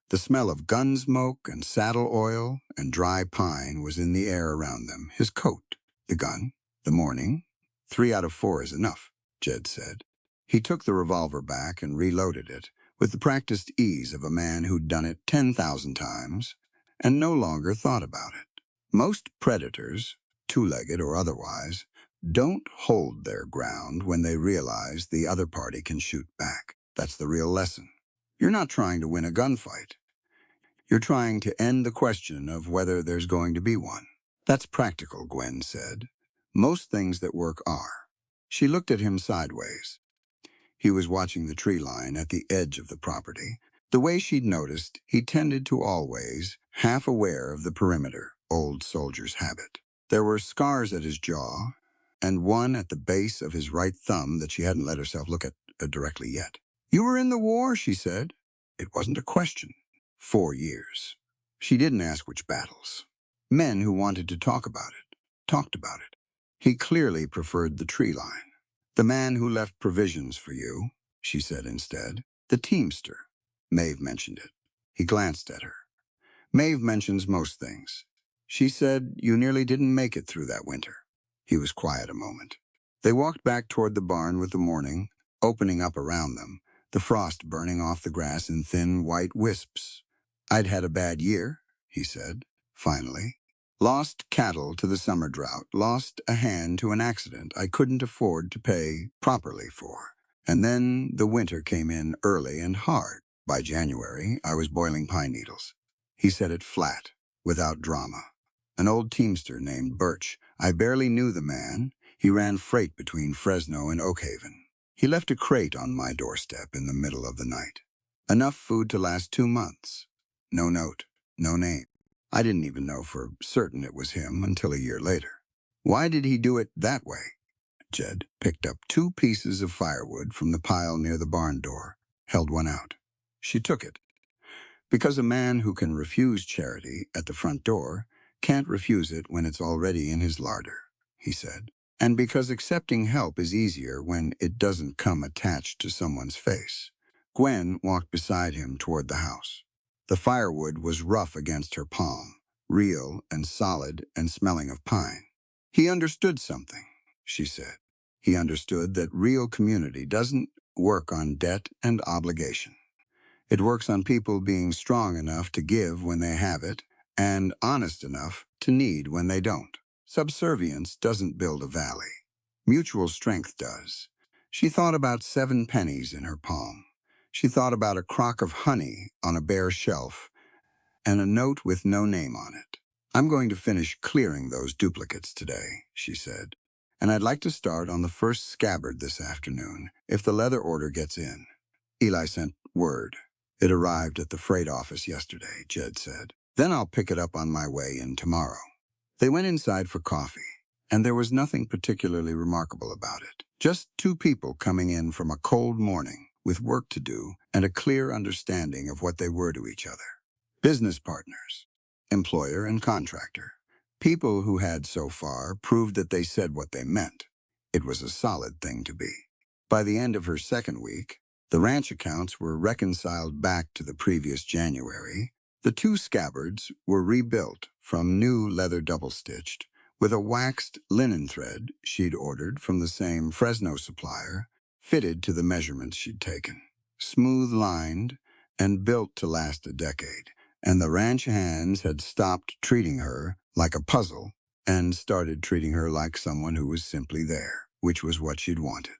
The smell of gun smoke and saddle oil and dry pine was in the air around them. His coat, the gun, the morning. 3 out of 4 is enough, Jed said. He took the revolver back and reloaded it with the practiced ease of a man who'd done it 10,000 times and no longer thought about it. Most predators, 2-legged or otherwise, don't hold their ground when they realize the other party can shoot back. That's the real lesson. You're not trying to win a gunfight. You're trying to end the question of whether there's going to be one. That's practical, Gwen said. Most things that work are. She looked at him sideways. He was watching the tree line at the edge of the property. The way she'd noticed, he tended to always, half aware of the perimeter, old soldier's habit. There were scars at his jaw, and one at the base of his right thumb that she hadn't let herself look at directly yet. "You were in the war," she said. It wasn't a question. 4 years. She didn't ask which battles. Men who wanted to talk about it, talked about it. He clearly preferred the tree line. "The man who left provisions for you," she said instead. "The teamster." Maeve mentioned it. He glanced at her. "Maeve mentions most things. She said you nearly didn't make it through that winter." He was quiet a moment. They walked back toward the barn with the morning opening up around them, the frost burning off the grass in thin white wisps. "I'd had a bad year," he said, finally. "Lost cattle to the summer drought, lost a hand to an accident I couldn't afford to pay properly for. And then the winter came in early and hard. By January, I was boiling pine needles." He said it flat, without drama. "An old teamster named Birch. I barely knew the man. He ran freight between Fresno and Oakhaven. He left a crate on my doorstep in the middle of the night. Enough food to last 2 months. No note, no name. I didn't even know for certain it was him until a year later." "Why did he do it that way?" Jed picked up 2 pieces of firewood from the pile near the barn door, held one out. She took it. "Because a man who can refuse charity at the front door can't refuse it when it's already in his larder," he said. "And because accepting help is easier when it doesn't come attached to someone's face." Gwen walked beside him toward the house. The firewood was rough against her palm, real and solid and smelling of pine. "He understood something," she said. "He understood that real community doesn't work on debt and obligation. It works on people being strong enough to give when they have it and honest enough to need when they don't. Subservience doesn't build a valley. Mutual strength does." She thought about 7 pennies in her palm. She thought about a crock of honey on a bare shelf and a note with no name on it. "I'm going to finish clearing those duplicates today," she said. "And I'd like to start on the first scabbard this afternoon, if the leather order gets in." Eli sent word. "It arrived at the freight office yesterday," Jed said. "Then I'll pick it up on my way in tomorrow." They went inside for coffee, and there was nothing particularly remarkable about it. Just 2 people coming in from a cold morning with work to do and a clear understanding of what they were to each other. Business partners, employer and contractor. People who had so far proved that they said what they meant. It was a solid thing to be. By the end of her second week, the ranch accounts were reconciled back to the previous January. The 2 scabbards were rebuilt from new leather double-stitched with a waxed linen thread she'd ordered from the same Fresno supplier, fitted to the measurements she'd taken. Smooth-lined and built to last a decade, and the ranch hands had stopped treating her like a puzzle and started treating her like someone who was simply there, which was what she'd wanted.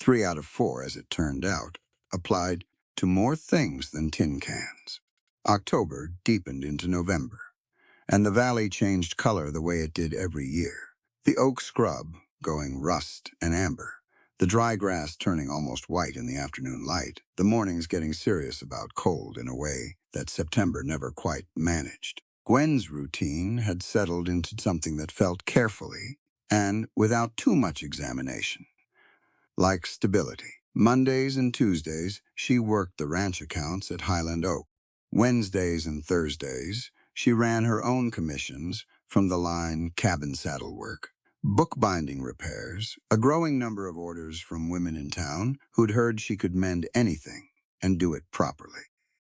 3 out of 4, as it turned out, applied to more things than tin cans. October deepened into November, and the valley changed color the way it did every year. The oak scrub going rust and amber, the dry grass turning almost white in the afternoon light, the mornings getting serious about cold in a way that September never quite managed. Gwen's routine had settled into something that felt carefully and without too much examination, like stability. Mondays and Tuesdays, she worked the ranch accounts at Highland Oak. Wednesdays and Thursdays, she ran her own commissions from the line cabin saddle work, bookbinding repairs, a growing number of orders from women in town who'd heard she could mend anything and do it properly.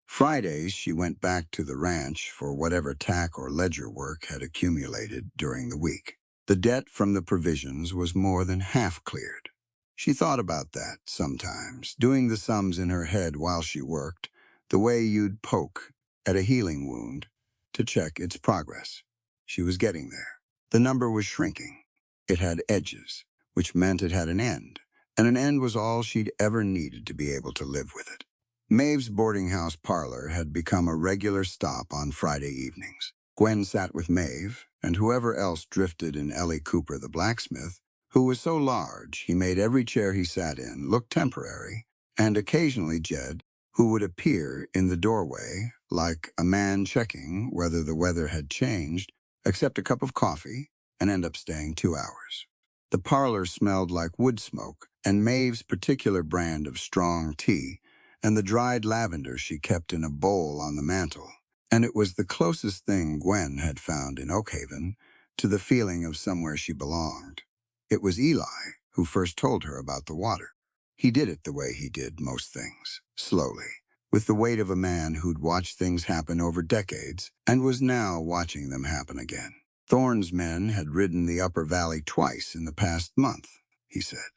Fridays, she went back to the ranch for whatever tack or ledger work had accumulated during the week. The debt from the provisions was more than half cleared. She thought about that sometimes, doing the sums in her head while she worked, the way you'd poke at a healing wound to check its progress. She was getting there. The number was shrinking. It had edges, which meant it had an end, and an end was all she'd ever needed to be able to live with it. Maeve's boarding house parlor had become a regular stop on Friday evenings. Gwen sat with Maeve, and whoever else drifted in Ellie Cooper the blacksmith, who was so large he made every chair he sat in look temporary, and occasionally Jed, who would appear in the doorway like a man checking whether the weather had changed, accept a cup of coffee, and end up staying 2 hours. The parlor smelled like wood smoke, and Maeve's particular brand of strong tea, and the dried lavender she kept in a bowl on the mantel. And it was the closest thing Gwen had found in Oakhaven to the feeling of somewhere she belonged. It was Eli who first told her about the water. He did it the way he did most things, slowly, with the weight of a man who'd watched things happen over decades and was now watching them happen again. Thorne's men had ridden the Upper Valley twice in the past month, he said.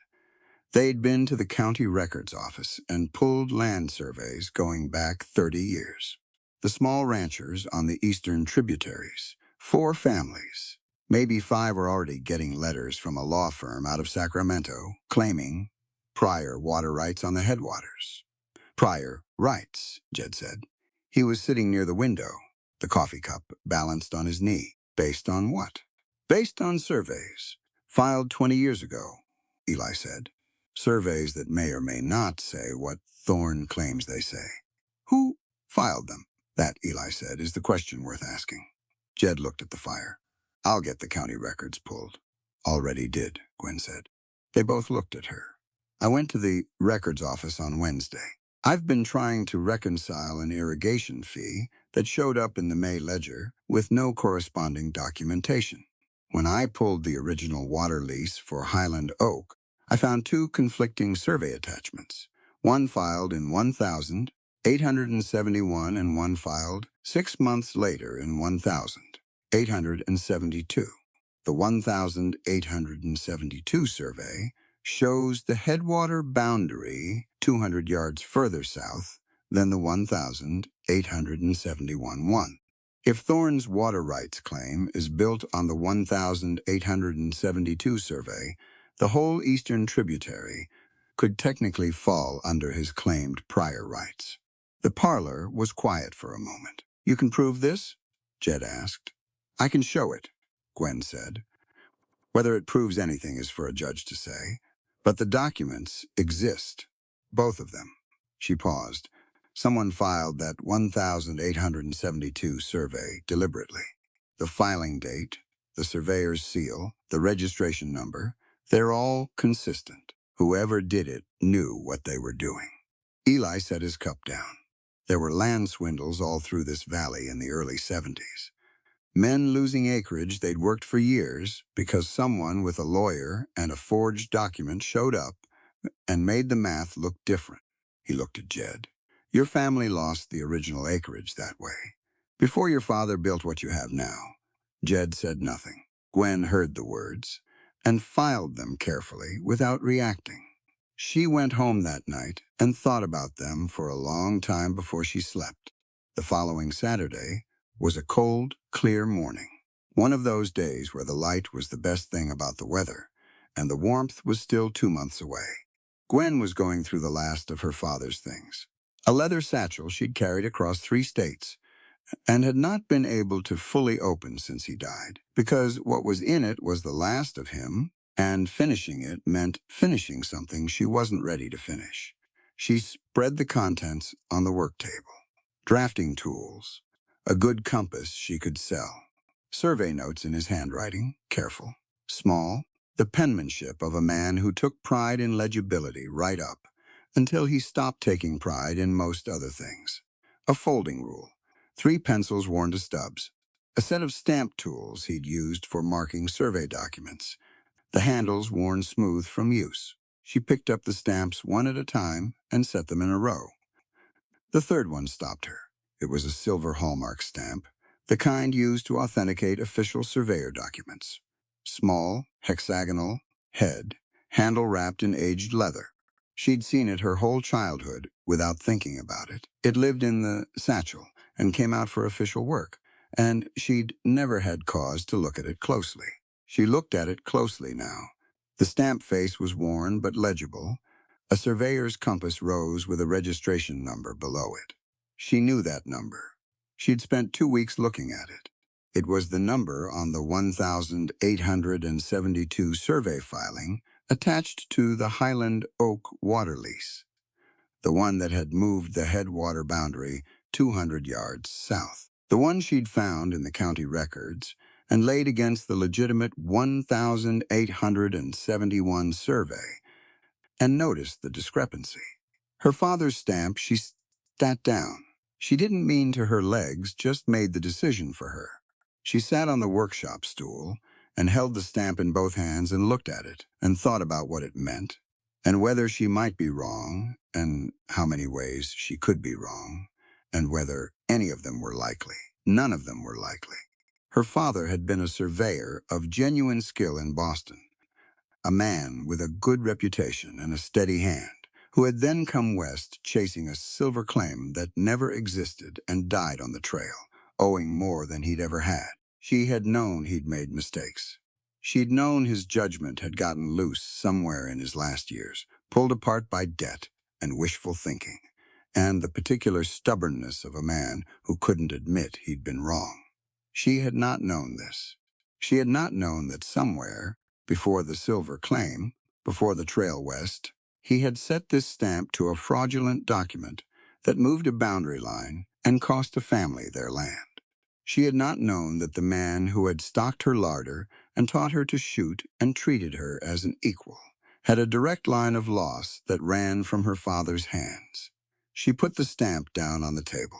They'd been to the county records office and pulled land surveys going back 30 years. The small ranchers on the eastern tributaries, 4 families, maybe 5 were already getting letters from a law firm out of Sacramento claiming prior water rights on the headwaters. Prior rights, Jed said. He was sitting near the window, the coffee cup balanced on his knee. Based on what? Based on surveys, filed 20 years ago, Eli said. Surveys that may or may not say what Thorne claims they say. Who filed them? That, Eli said, is the question worth asking. Jed looked at the fire. I'll get the county records pulled. Already did, Gwen said. They both looked at her. I went to the records office on Wednesday. I've been trying to reconcile an irrigation fee that showed up in the May ledger with no corresponding documentation. When I pulled the original water lease for Highland Oak, I found 2 conflicting survey attachments, one filed in 1,871 and one filed 6 months later in 1,872. The 1,872 survey shows the headwater boundary 200 yards further south than the 1,871 one. If Thorne's water rights claim is built on the 1,872 survey, the whole eastern tributary could technically fall under his claimed prior rights. The parlor was quiet for a moment. You can prove this? Jed asked. I can show it, Gwen said. Whether it proves anything is for a judge to say. But the documents exist, both of them. She paused. Someone filed that 1,872 survey deliberately. The filing date, the surveyor's seal, the registration number, they're all consistent. Whoever did it knew what they were doing. Eli set his cup down. There were land swindles all through this valley in the early 70s. Men losing acreage they'd worked for years because someone with a lawyer and a forged document showed up and made the math look different. He looked at Jed. Your family lost the original acreage that way, before your father built what you have now. Jed said nothing. Gwen heard the words and filed them carefully without reacting. She went home that night and thought about them for a long time before she slept. The following Saturday was a cold, clear morning. One of those days where the light was the best thing about the weather, and the warmth was still 2 months away. Gwen was going through the last of her father's things. A leather satchel she'd carried across 3 states, and had not been able to fully open since he died, because what was in it was the last of him, and finishing it meant finishing something she wasn't ready to finish. She spread the contents on the work table. Drafting tools, a good compass she could sell, survey notes in his handwriting, careful, small, the penmanship of a man who took pride in legibility right up until he stopped taking pride in most other things. A folding rule, 3 pencils worn to stubs, a set of stamp tools he'd used for marking survey documents, the handles worn smooth from use. She picked up the stamps one at a time and set them in a row. The third one stopped her. It was a silver hallmark stamp, the kind used to authenticate official surveyor documents. Small, hexagonal, head, handle wrapped in aged leather. She'd seen it her whole childhood without thinking about it. It lived in the satchel and came out for official work, and she'd never had cause to look at it closely. She looked at it closely now. The stamp face was worn but legible. A surveyor's compass rose with a registration number below it. She knew that number. She'd spent 2 weeks looking at it. It was the number on the 1,872 survey filing attached to the Highland Oak water lease, the one that had moved the headwater boundary 200 yards south, the one she'd found in the county records and laid against the legitimate 1,871 survey, and noticed the discrepancy. Her father's stamp, she sat down. She didn't mean to her legs, just made the decision for her. She sat on the workshop stool and held the stamp in both hands and looked at it and thought about what it meant and whether she might be wrong and how many ways she could be wrong and whether any of them were likely. None of them were likely. Her father had been a surveyor of genuine skill in Boston, a man with a good reputation and a steady hand, who had then come west chasing a silver claim that never existed and died on the trail, owing more than he'd ever had. She had known he'd made mistakes. She'd known his judgment had gotten loose somewhere in his last years, pulled apart by debt and wishful thinking, and the particular stubbornness of a man who couldn't admit he'd been wrong. She had not known this. She had not known that somewhere, before the silver claim, before the trail west, he had set this stamp to a fraudulent document that moved a boundary line and cost a family their land. She had not known that the man who had stocked her larder and taught her to shoot and treated her as an equal had a direct line of loss that ran from her father's hands. She put the stamp down on the table.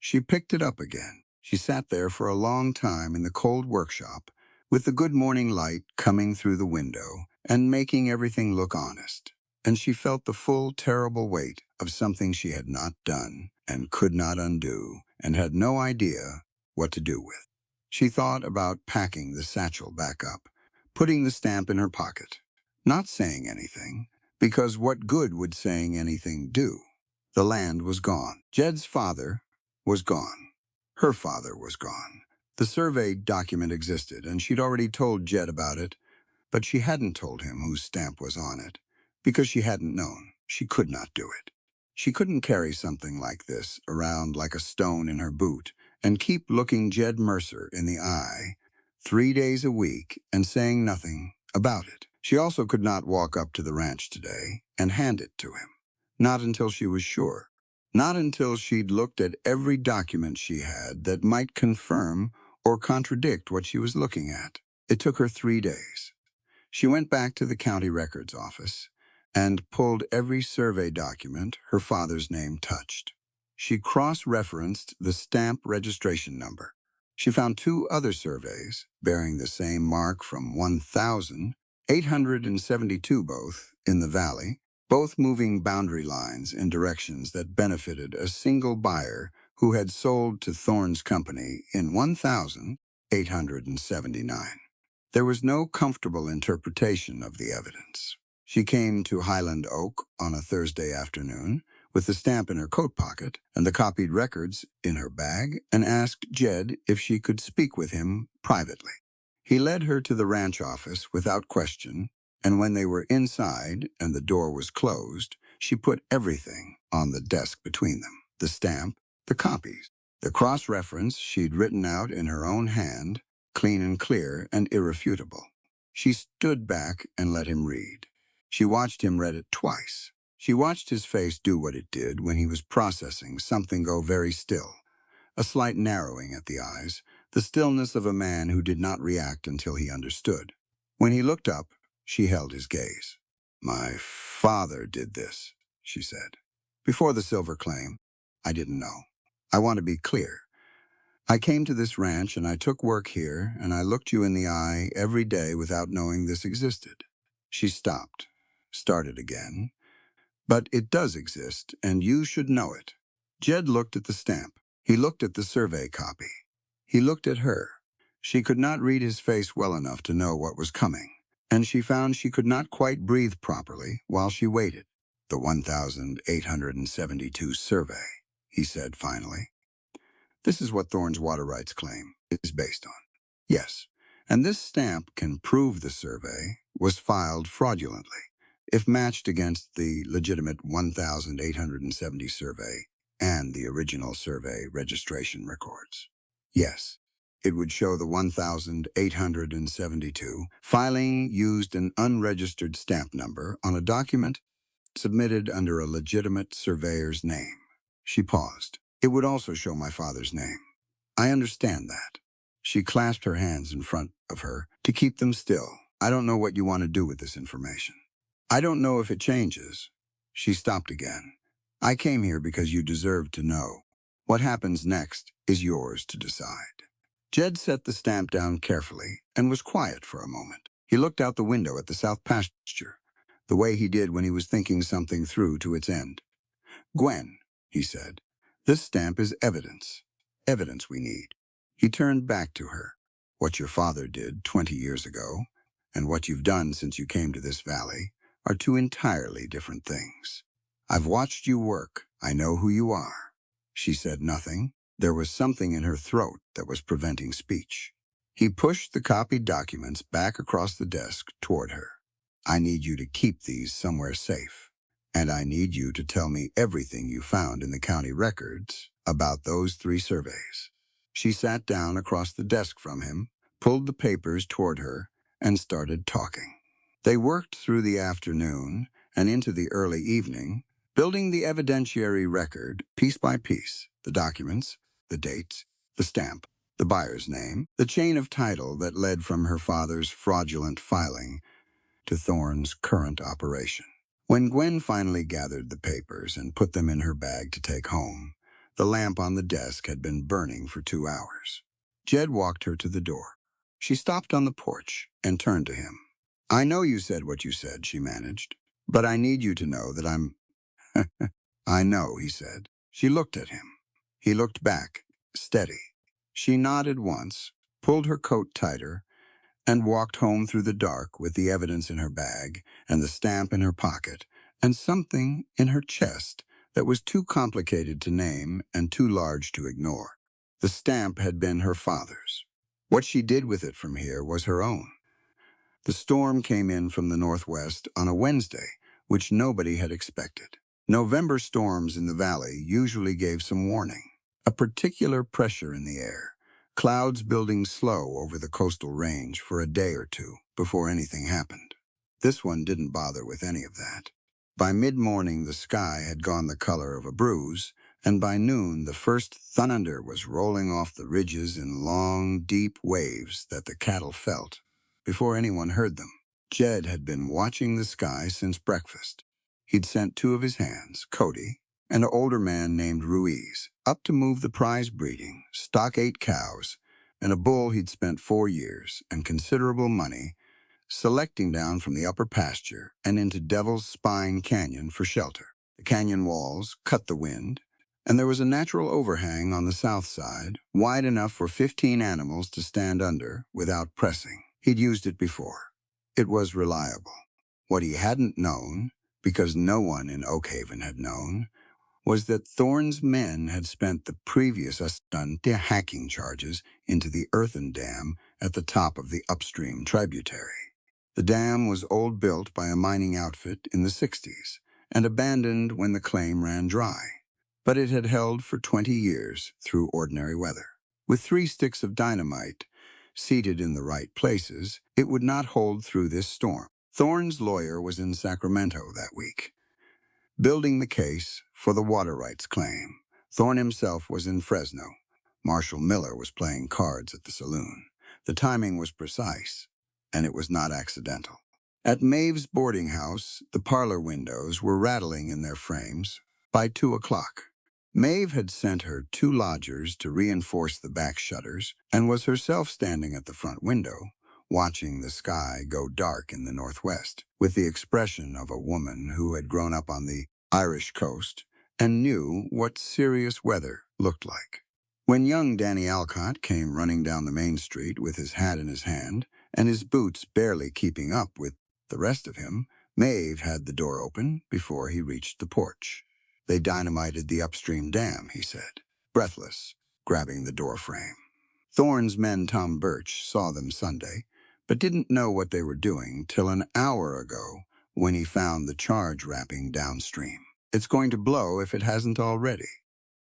She picked it up again. She sat there for a long time in the cold workshop, with the good morning light coming through the window and making everything look honest. And she felt the full, terrible weight of something she had not done and could not undo and had no idea what to do with. She thought about packing the satchel back up, putting the stamp in her pocket, not saying anything, because what good would saying anything do? The land was gone. Jed's father was gone. Her father was gone. The survey document existed, and she'd already told Jed about it, but she hadn't told him whose stamp was on it, because she hadn't known. She could not do it. She couldn't carry something like this around like a stone in her boot and keep looking Jed Mercer in the eye 3 days a week and saying nothing about it. She also could not walk up to the ranch today and hand it to him. Not until she was sure. Not until she'd looked at every document she had that might confirm or contradict what she was looking at. It took her 3 days. She went back to the county records office and pulled every survey document her father's name touched. She cross-referenced the stamp registration number. She found 2 other surveys bearing the same mark from 1,872 both in the valley, both moving boundary lines in directions that benefited a single buyer who had sold to Thorne's company in 1,879. There was no comfortable interpretation of the evidence. She came to Highland Oak on a Thursday afternoon with the stamp in her coat pocket and the copied records in her bag and asked Jed if she could speak with him privately. He led her to the ranch office without question, and when they were inside and the door was closed, she put everything on the desk between them: the stamp, the copies, the cross-reference she'd written out in her own hand, clean and clear and irrefutable. She stood back and let him read. She watched him read it twice. She watched his face do what it did when he was processing something go very still, a slight narrowing at the eyes, the stillness of a man who did not react until he understood. When he looked up, she held his gaze. "My father did this," she said. "Before the silver claim, I didn't know. I want to be clear. I came to this ranch and I took work here and I looked you in the eye every day without knowing this existed." She stopped, started again. "But it does exist, and you should know it." Jed looked at the stamp. He looked at the survey copy. He looked at her. She could not read his face well enough to know what was coming, and she found she could not quite breathe properly while she waited. "The 1,872 survey," he said finally. "This is what Thorne's water rights claim is based on." "Yes, and this stamp can prove the survey was filed fraudulently if matched against the legitimate 1,870 survey and the original survey registration records." "Yes." It would show the 1,872. Filing used an unregistered stamp number on a document submitted under a legitimate surveyor's name. She paused. It would also show my father's name. I understand that. She clasped her hands in front of her to keep them still. I don't know what you want to do with this information. I don't know if it changes. She stopped again. I came here because you deserve to know. What happens next is yours to decide. Jed set the stamp down carefully and was quiet for a moment. He looked out the window at the south pasture, the way he did when he was thinking something through to its end. Gwen, he said, this stamp is evidence. Evidence we need. He turned back to her. What your father did 20 years ago and what you've done since you came to this valley are two entirely different things. I've watched you work. I know who you are. She said nothing. There was something in her throat that was preventing speech. He pushed the copied documents back across the desk toward her. I need you to keep these somewhere safe, and I need you to tell me everything you found in the county records about those 3 surveys. She sat down across the desk from him, pulled the papers toward her, and started talking. They worked through the afternoon and into the early evening, building the evidentiary record piece by piece, the documents, the dates, the stamp, the buyer's name, the chain of title that led from her father's fraudulent filing to Thorne's current operation. When Gwen finally gathered the papers and put them in her bag to take home, the lamp on the desk had been burning for 2 hours. Jed walked her to the door. She stopped on the porch and turned to him. I know you said what you said, she managed, but I need you to know that I'm... I know, he said. She looked at him. He looked back, steady. She nodded once, pulled her coat tighter, and walked home through the dark with the evidence in her bag and the stamp in her pocket and something in her chest that was too complicated to name and too large to ignore. The stamp had been her father's. What she did with it from here was her own. The storm came in from the northwest on a Wednesday, which nobody had expected. November storms in the valley usually gave some warning. A particular pressure in the air, clouds building slow over the coastal range for a day or two before anything happened. This one didn't bother with any of that. By mid-morning, the sky had gone the color of a bruise, and by noon, the first thunder was rolling off the ridges in long, deep waves that the cattle felt before anyone heard them. Jed had been watching the sky since breakfast. He'd sent 2 of his hands, Cody, and an older man named Ruiz, up to move the prize breeding, stock 8 cows, and a bull he'd spent 4 years and considerable money selecting down from the upper pasture and into Devil's Spine Canyon for shelter. The canyon walls cut the wind, and there was a natural overhang on the south side, wide enough for 15 animals to stand under without pressing. He'd used it before. It was reliable. What he hadn't known, because no one in Oakhaven had known, was that Thorne's men had spent the previous stunt their hacking charges into the earthen dam at the top of the upstream tributary. The dam was old, built by a mining outfit in the 60s, and abandoned when the claim ran dry. But it had held for 20 years through ordinary weather. With 3 sticks of dynamite seated in the right places, it would not hold through this storm. Thorne's lawyer was in Sacramento that week, building the case for the water rights claim. Thorne himself was in Fresno. Marshall Miller was playing cards at the saloon. The timing was precise, and it was not accidental. At Maeve's boarding house, the parlor windows were rattling in their frames by 2 o'clock. Maeve had sent her 2 lodgers to reinforce the back shutters and was herself standing at the front window, watching the sky go dark in the northwest, with the expression of a woman who had grown up on the Irish coast and knew what serious weather looked like. When young Danny Alcott came running down the main street with his hat in his hand and his boots barely keeping up with the rest of him, Maeve had the door open before he reached the porch. They dynamited the upstream dam, he said, breathless, grabbing the door frame. Thorne's men, Tom Birch, saw them Sunday, but didn't know what they were doing till an hour ago when he found the charge wrapping downstream. It's going to blow if it hasn't already.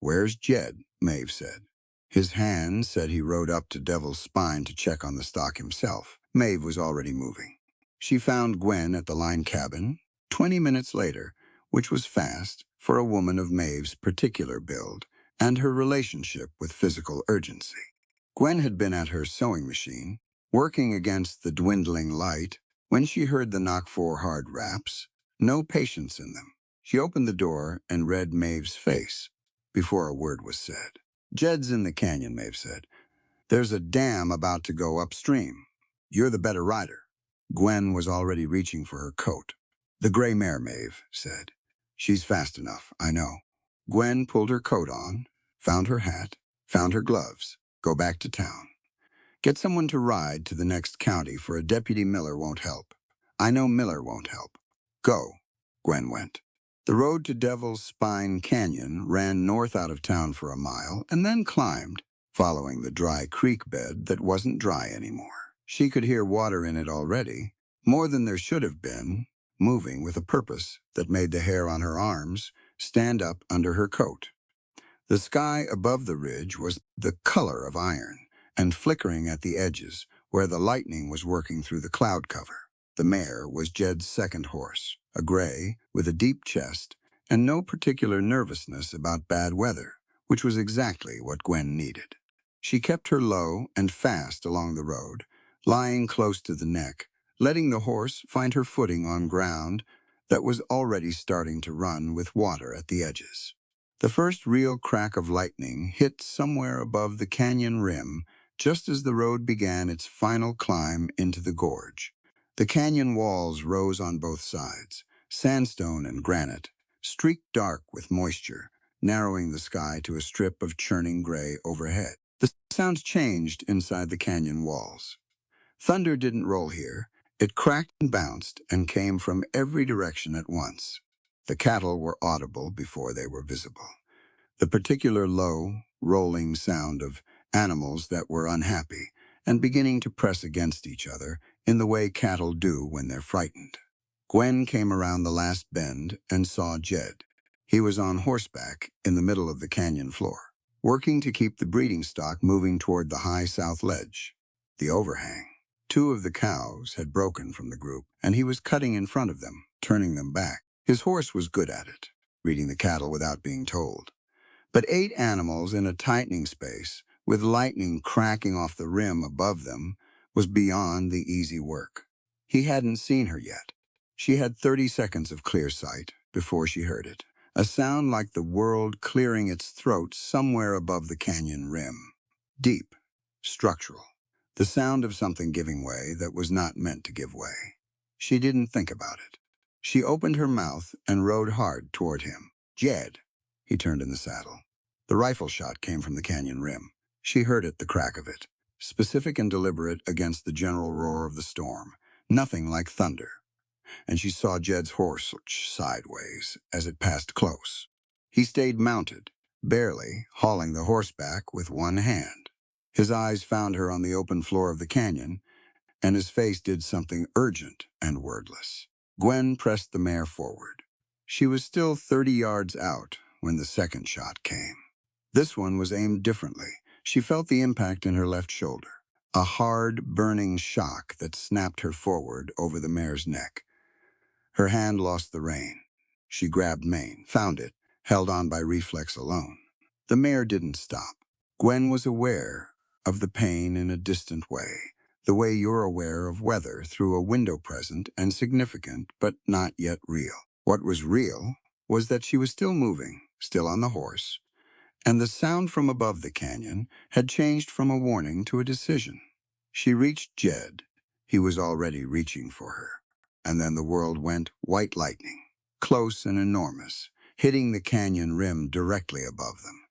Where's Jed? Maeve said. His hand said he rode up to Devil's Spine to check on the stock himself. Maeve was already moving. She found Gwen at the line cabin 20 minutes later, which was fast for a woman of Maeve's particular build and her relationship with physical urgency. Gwen had been at her sewing machine, working against the dwindling light, when she heard the knock 4 hard raps, no patience in them. She opened the door and read Maeve's face before a word was said. "Jed's in the canyon," Maeve said. "There's a dam about to go upstream. You're the better rider." Gwen was already reaching for her coat. "The gray mare," Maeve said. "She's fast enough, I know." Gwen pulled her coat on, found her hat, found her gloves. "Go back to town. Get someone to ride to the next county, for a Deputy Miller won't help. I know Miller won't help. Go." Gwen went. The road to Devil's Spine Canyon ran north out of town for a mile and then climbed, following the dry creek bed that wasn't dry anymore. She could hear water in it already, more than there should have been, moving with a purpose that made the hair on her arms stand up under her coat. The sky above the ridge was the color of iron and flickering at the edges where the lightning was working through the cloud cover. The mare was Jed's second horse, a gray with a deep chest and no particular nervousness about bad weather, which was exactly what Gwen needed. She kept her low and fast along the road, lying close to the neck, letting the horse find her footing on ground that was already starting to run with water at the edges. The first real crack of lightning hit somewhere above the canyon rim just as the road began its final climb into the gorge. The canyon walls rose on both sides, sandstone and granite, streaked dark with moisture, narrowing the sky to a strip of churning gray overhead. The sounds changed inside the canyon walls. Thunder didn't roll here. It cracked and bounced and came from every direction at once. The cattle were audible before they were visible. The particular low, rolling sound of animals that were unhappy and beginning to press against each other in the way cattle do when they're frightened. Gwen came around the last bend and saw Jed. He was on horseback in the middle of the canyon floor, working to keep the breeding stock moving toward the high south ledge, the overhang. 2 of the cows had broken from the group, and he was cutting in front of them, turning them back. His horse was good at it, reading the cattle without being told. But 8 animals in a tightening space, with lightning cracking off the rim above them, was beyond the easy work. He hadn't seen her yet. She had 30 seconds of clear sight before she heard it, a sound like the world clearing its throat somewhere above the canyon rim. Deep, structural, the sound of something giving way that was not meant to give way. She didn't think about it. She opened her mouth and rode hard toward him. "Jed." He turned in the saddle. The rifle shot came from the canyon rim. She heard it, the crack of it, specific and deliberate against the general roar of the storm, nothing like thunder. And she saw Jed's horse sideways as it passed close. He stayed mounted, barely hauling the horse back with one hand. His eyes found her on the open floor of the canyon, and his face did something urgent and wordless. Gwen pressed the mare forward. She was still 30 yards out when the second shot came. This one was aimed differently. She felt the impact in her left shoulder, a hard, burning shock that snapped her forward over the mare's neck. Her hand lost the rein. She grabbed mane, found it, held on by reflex alone. The mare didn't stop. Gwen was aware of the pain in a distant way, the way you're aware of weather through a window present and significant but not yet real. What was real was that she was still moving, still on the horse, and the sound from above the canyon had changed from a warning to a decision. She reached Jed. He was already reaching for her. And then the world went white lightning, close and enormous, hitting the canyon rim directly above them.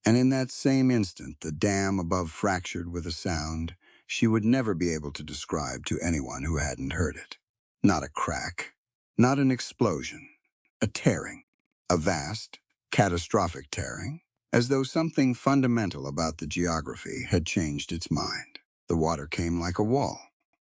And in that same instant, the dam above fractured with a sound she would never be able to describe to anyone who hadn't heard it. Not a crack, not an explosion, a tearing, a vast, catastrophic tearing, as though something fundamental about the geography had changed its mind. The water came like a wall.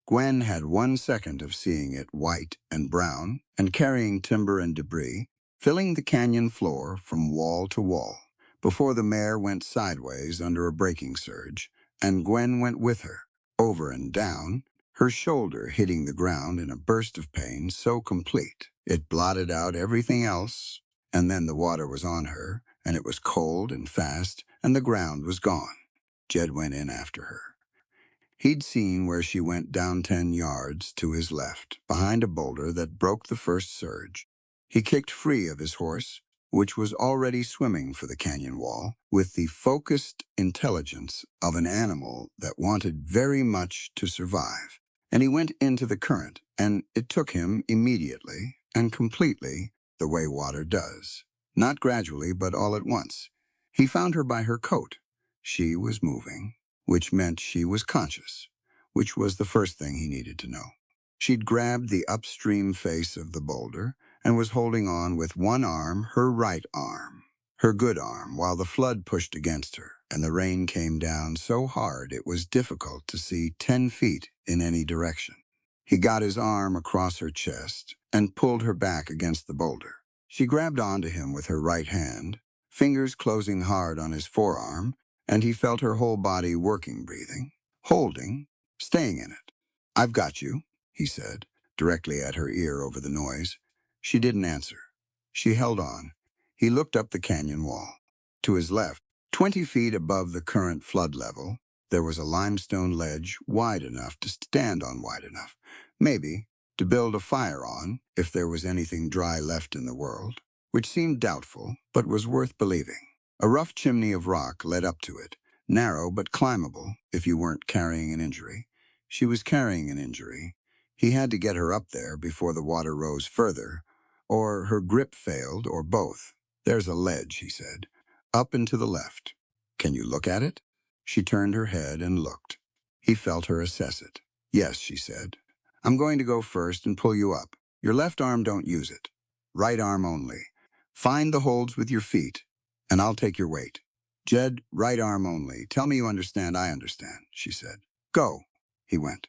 Gwen had 1 second of seeing it white and brown and carrying timber and debris, filling the canyon floor from wall to wall. before the mare went sideways under a braking surge, and Gwen went with her, over and down, her shoulder hitting the ground in a burst of pain so complete it blotted out everything else, and then the water was on her, and it was cold and fast, and the ground was gone. Jed went in after her. He'd seen where she went down 10 yards to his left, behind a boulder that broke the first surge. He kicked free of his horse, which was already swimming for the canyon wall, with the focused intelligence of an animal that wanted very much to survive. And he went into the current, and it took him immediately and completely the way water does. Not gradually, but all at once. He found her by her coat. She was moving, which meant she was conscious, which was the first thing he needed to know. She'd grabbed the upstream face of the boulder and was holding on with one arm, her right arm, her good arm, while the flood pushed against her, and the rain came down so hard it was difficult to see 10 feet in any direction. He got his arm across her chest and pulled her back against the boulder. She grabbed onto him with her right hand, fingers closing hard on his forearm, and he felt her whole body working, breathing, holding, staying in it. "I've got you," he said, directly at her ear over the noise. She didn't answer. She held on. He looked up the canyon wall. To his left, 20 feet above the current flood level, there was a limestone ledge wide enough to stand on, wide enough, maybe, to build a fire on if there was anything dry left in the world, which seemed doubtful, but was worth believing. A rough chimney of rock led up to it, narrow but climbable if you weren't carrying an injury. She was carrying an injury. He had to get her up there before the water rose further, or her grip failed, or both. "There's a ledge," he said, "up and to the left. Can you look at it?" She turned her head and looked. He felt her assess it. "Yes," she said. "I'm going to go first and pull you up. Your left arm, don't use it. Right arm only. Find the holds with your feet, and I'll take your weight." "Jed, right arm only. Tell me you understand, I understand," she said. "Go." He went.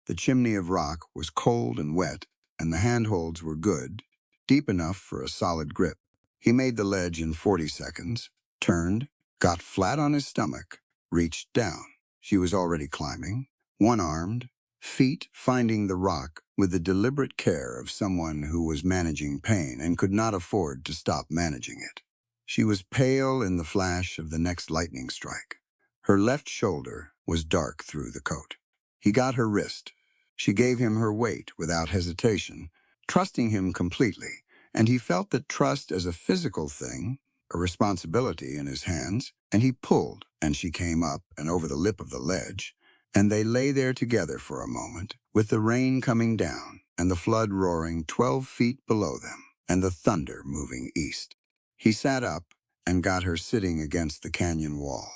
The chimney of rock was cold and wet, and the handholds were good, deep enough for a solid grip. He made the ledge in 40 seconds, turned, got flat on his stomach, reached down. She was already climbing, one-armed, feet finding the rock with the deliberate care of someone who was managing pain and could not afford to stop managing it. She was pale in the flash of the next lightning strike. Her left shoulder was dark through the coat. He got her wrist. She gave him her weight without hesitation, trusting him completely, and he felt that trust as a physical thing, a responsibility in his hands, and he pulled, and she came up and over the lip of the ledge, and they lay there together for a moment, with the rain coming down and the flood roaring 12 feet below them, and the thunder moving east. He sat up and got her sitting against the canyon wall,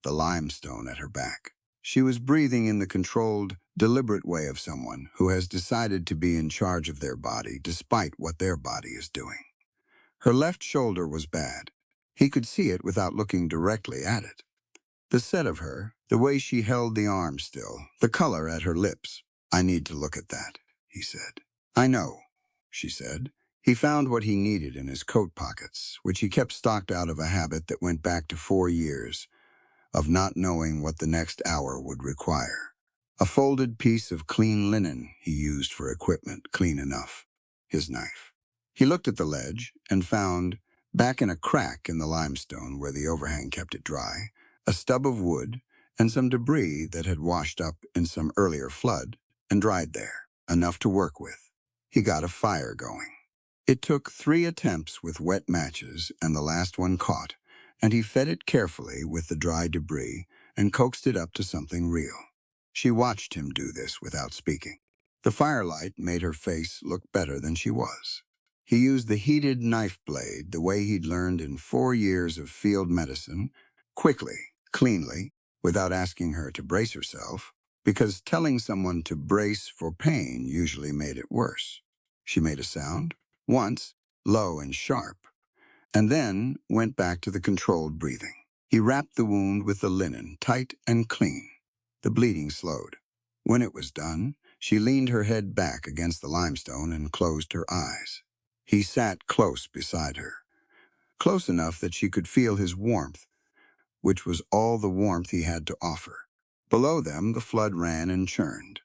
the limestone at her back. She was breathing in the controlled, deliberate way of someone who has decided to be in charge of their body despite what their body is doing. Her left shoulder was bad. He could see it without looking directly at it. The set of her, the way she held the arm still, the color at her lips. "I need to look at that," he said. "I know," she said. He found what he needed in his coat pockets, which he kept stocked out of a habit that went back to 4 years, of not knowing what the next hour would require. A folded piece of clean linen he used for equipment, clean enough. His knife. He looked at the ledge and found, back in a crack in the limestone where the overhang kept it dry, a stub of wood and some debris that had washed up in some earlier flood and dried there, enough to work with. He got a fire going. It took 3 attempts with wet matches, and the last one caught, and he fed it carefully with the dry debris and coaxed it up to something real. She watched him do this without speaking. The firelight made her face look better than she was. He used the heated knife blade the way he'd learned in 4 years of field medicine, quickly, cleanly, without asking her to brace herself, because telling someone to brace for pain usually made it worse. She made a sound, once, low and sharp, and then went back to the controlled breathing. He wrapped the wound with the linen, tight and clean. The bleeding slowed. When it was done, she leaned her head back against the limestone and closed her eyes. He sat close beside her. close enough that she could feel his warmth, which was all the warmth he had to offer. Below them, the flood ran and churned.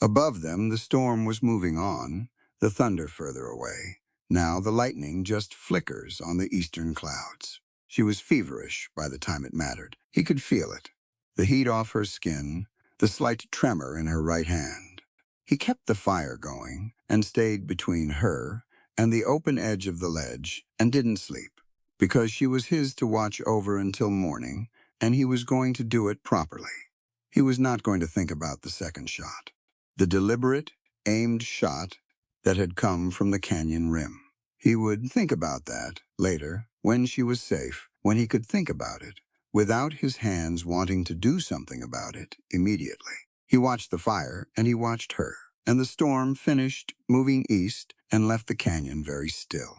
Above them, the storm was moving on, the thunder further away. Now the lightning just flickers on the eastern clouds. She was feverish by the time it mattered. He could feel it. The heat off her skin, the slight tremor in her right hand. He kept the fire going and stayed between her and the open edge of the ledge and didn't sleep, because she was his to watch over until morning, and he was going to do it properly. He was not going to think about the second shot. The deliberate, aimed shot that had come from the canyon rim. He would think about that later, when she was safe, when he could think about it, without his hands wanting to do something about it immediately. He watched the fire, and he watched her, and the storm finished moving east and left the canyon very still.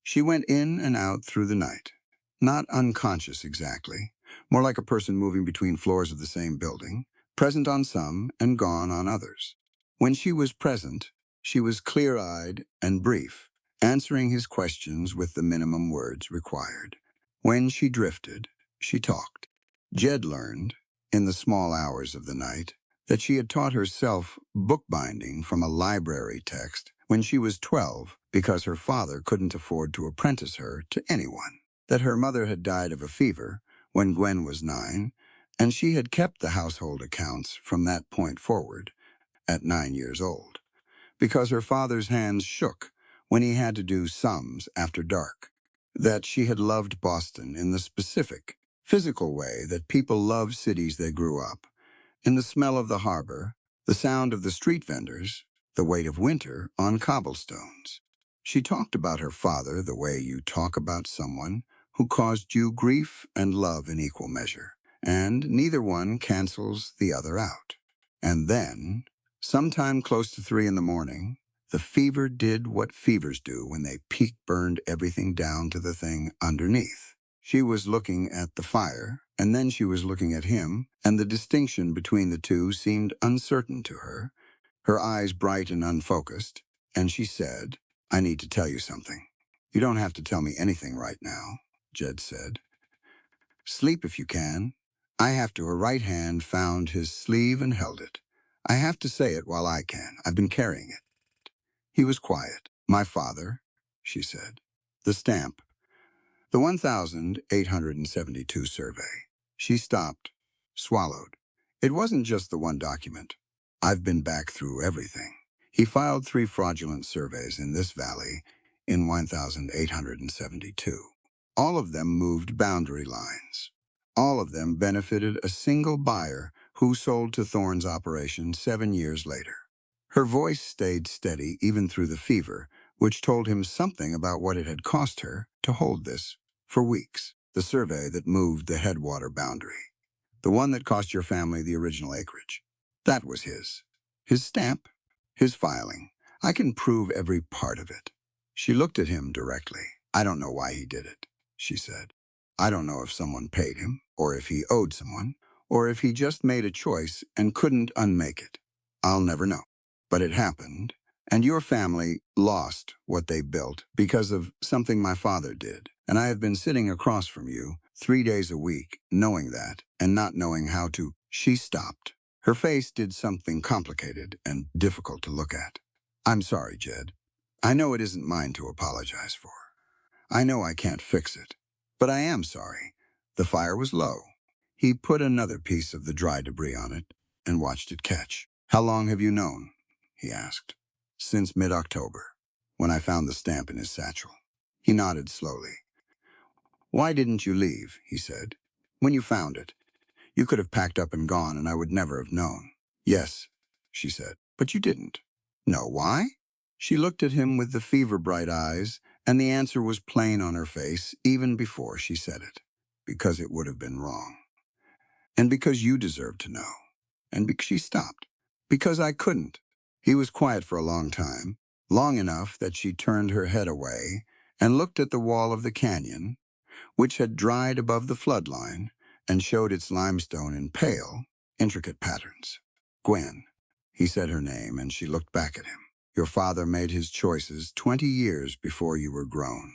She went in and out through the night, not unconscious exactly, more like a person moving between floors of the same building, present on some and gone on others. When she was present, she was clear-eyed and brief, answering his questions with the minimum words required. When she drifted, she talked. Jed learned, in the small hours of the night, that she had taught herself bookbinding from a library text when she was 12 because her father couldn't afford to apprentice her to anyone, that her mother had died of a fever when Gwen was 9, and she had kept the household accounts from that point forward, at 9 years old, because her father's hands shook when he had to do sums after dark, that she had loved Boston in the specific, physical way that people love cities they grew up, in the smell of the harbor, the sound of the street vendors, the weight of winter on cobblestones. She talked about her father the way you talk about someone who caused you grief and love in equal measure, and neither one cancels the other out. And then, sometime close to 3 in the morning, the fever did what fevers do when they peak burned everything down to the thing underneath. She was looking at the fire, and then she was looking at him, and the distinction between the two seemed uncertain to her, her eyes bright and unfocused, and she said, "I need to tell you something." "You don't have to tell me anything right now," Jed said. "Sleep if you can." I have to. Her right hand found his sleeve and held it. "I have to say it while I can. I've been carrying it." He was quiet. "My father," she said. "The stamp. The 1,872 survey." She stopped, swallowed. "It wasn't just the one document. I've been back through everything. He filed 3 fraudulent surveys in this valley in 1,872. All of them moved boundary lines. All of them benefited a single buyer who sold to Thorne's operation 7 years later." Her voice stayed steady even through the fever, which told him something about what it had cost her to hold this for weeks. "The survey that moved the headwater boundary. The one that cost your family the original acreage. That was his. His stamp. His filing. I can prove every part of it." She looked at him directly. "I don't know why he did it," she said. "I don't know if someone paid him, or if he owed someone, or if he just made a choice and couldn't unmake it. I'll never know. But it happened, and your family lost what they built because of something my father did. And I have been sitting across from you 3 days a week, knowing that, and not knowing how to." She stopped. Her face did something complicated and difficult to look at. "I'm sorry, Jed. I know it isn't mine to apologize for. I know I can't fix it. But I am sorry. The fire was low." He put another piece of the dry debris on it and watched it catch. "How long have you known?" he asked. "Since mid-October, when I found the stamp in his satchel." He nodded slowly. "Why didn't you leave?" he said. "When you found it. You could have packed up and gone, and I would never have known." "Yes," she said, "but you didn't." "No, why?" She looked at him with the fever-bright eyes, and the answer was plain on her face even before she said it. "Because it would have been wrong. And because you deserve to know." And because she stopped. "Because I couldn't." He was quiet for a long time, long enough that she turned her head away and looked at the wall of the canyon, which had dried above the flood line and showed its limestone in pale, intricate patterns. "Gwen." He said her name, and she looked back at him. "Your father made his choices 20 years before you were grown.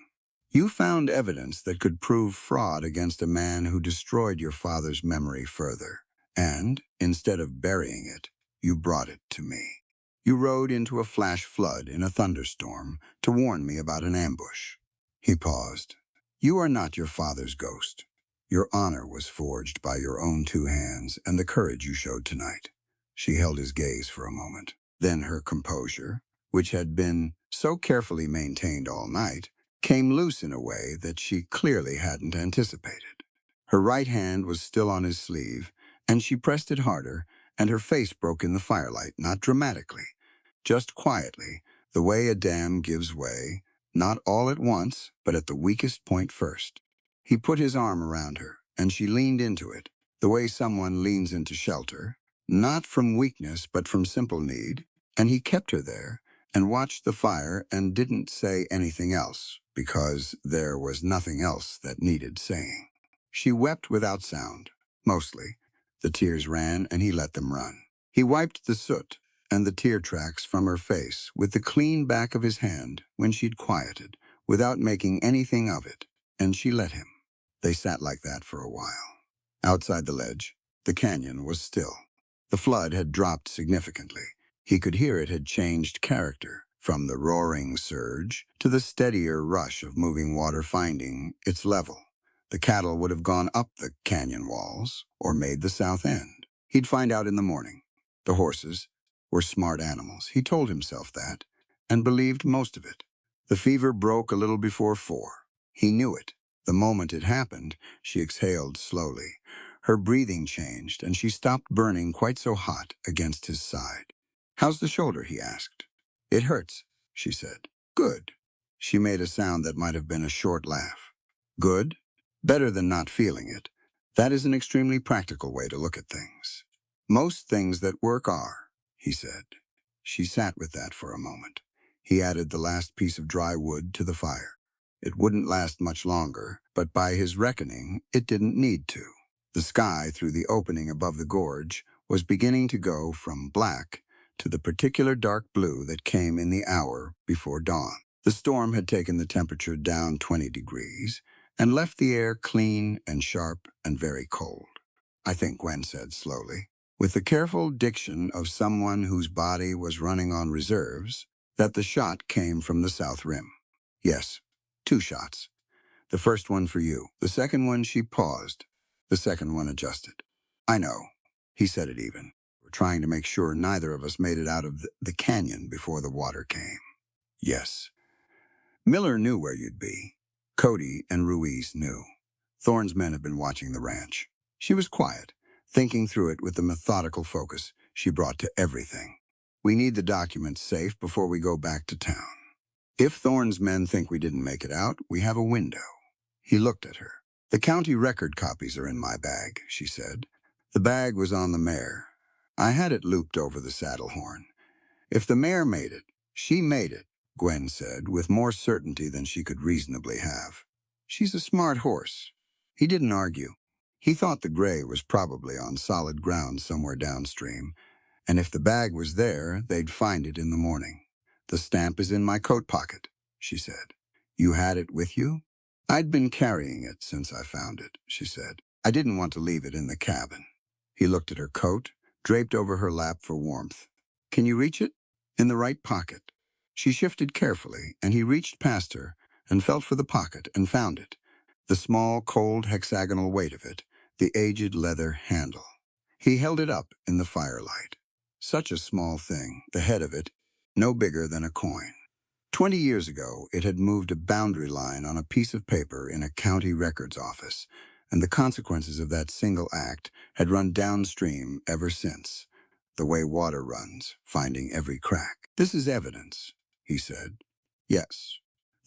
You found evidence that could prove fraud against a man who destroyed your father's memory further. And, instead of burying it, you brought it to me. You rode into a flash flood in a thunderstorm to warn me about an ambush. He paused. You are not your father's ghost. Your honor was forged by your own two hands and the courage you showed tonight. She held his gaze for a moment. Then her composure, which had been so carefully maintained all night, came loose in a way that she clearly hadn't anticipated. Her right hand was still on his sleeve, and she pressed it harder, and her face broke in the firelight, not dramatically, just quietly, the way a dam gives way, not all at once, but at the weakest point first. He put his arm around her, and she leaned into it, the way someone leans into shelter, not from weakness but from simple need, and he kept her there, and watched the fire and didn't say anything else, because there was nothing else that needed saying. She wept without sound, mostly. The tears ran, and he let them run. He wiped the soot and the tear tracks from her face with the clean back of his hand when she'd quieted, without making anything of it, and she let him. They sat like that for a while. Outside the ledge, the canyon was still. The flood had dropped significantly. He could hear it had changed character, from the roaring surge to the steadier rush of moving water finding its level. The cattle would have gone up the canyon walls or made the south end. He'd find out in the morning. The horses were smart animals. He told himself that, and believed most of it. The fever broke a little before 4. He knew it. The moment it happened, she exhaled slowly. Her breathing changed, and she stopped burning quite so hot against his side. How's the shoulder? He asked. It hurts, she said. Good. She made a sound that might have been a short laugh. Good? Better than not feeling it. That is an extremely practical way to look at things. Most things that work are, he said. She sat with that for a moment. He added the last piece of dry wood to the fire. It wouldn't last much longer, but by his reckoning, it didn't need to. The sky through the opening above the gorge was beginning to go from black to the particular dark blue that came in the hour before dawn. The storm had taken the temperature down 20 degrees and left the air clean and sharp and very cold. I think, Gwen said slowly, with the careful diction of someone whose body was running on reserves, that the shot came from the south rim. Yes, 2 shots. The first one for you. The second one, she paused. The second one adjusted. I know. He said it even. We're trying to make sure neither of us made it out of the canyon before the water came. Yes. Miller knew where you'd be. Cody and Ruiz knew. Thorne's men had been watching the ranch. She was quiet, thinking through it with the methodical focus she brought to everything. We need the documents safe before we go back to town. If Thorne's men think we didn't make it out, we have a window. He looked at her. The county record copies are in my bag, she said. The bag was on the mare. I had it looped over the saddle horn. If the mare made it, she made it, Gwen said, with more certainty than she could reasonably have. She's a smart horse. He didn't argue. He thought the gray was probably on solid ground somewhere downstream, and if the bag was there, they'd find it in the morning. The stamp is in my coat pocket, she said. You had it with you? I'd been carrying it since I found it, she said. I didn't want to leave it in the cabin. He looked at her coat, draped over her lap for warmth. Can you reach it? In the right pocket. She shifted carefully, and he reached past her and felt for the pocket and found it. The small, cold, hexagonal weight of it, the aged leather handle. He held it up in the firelight. Such a small thing, the head of it, no bigger than a coin. 20 years ago, it had moved a boundary line on a piece of paper in a county records office, and the consequences of that single act had run downstream ever since, the way water runs, finding every crack. This is evidence, he said. Yes.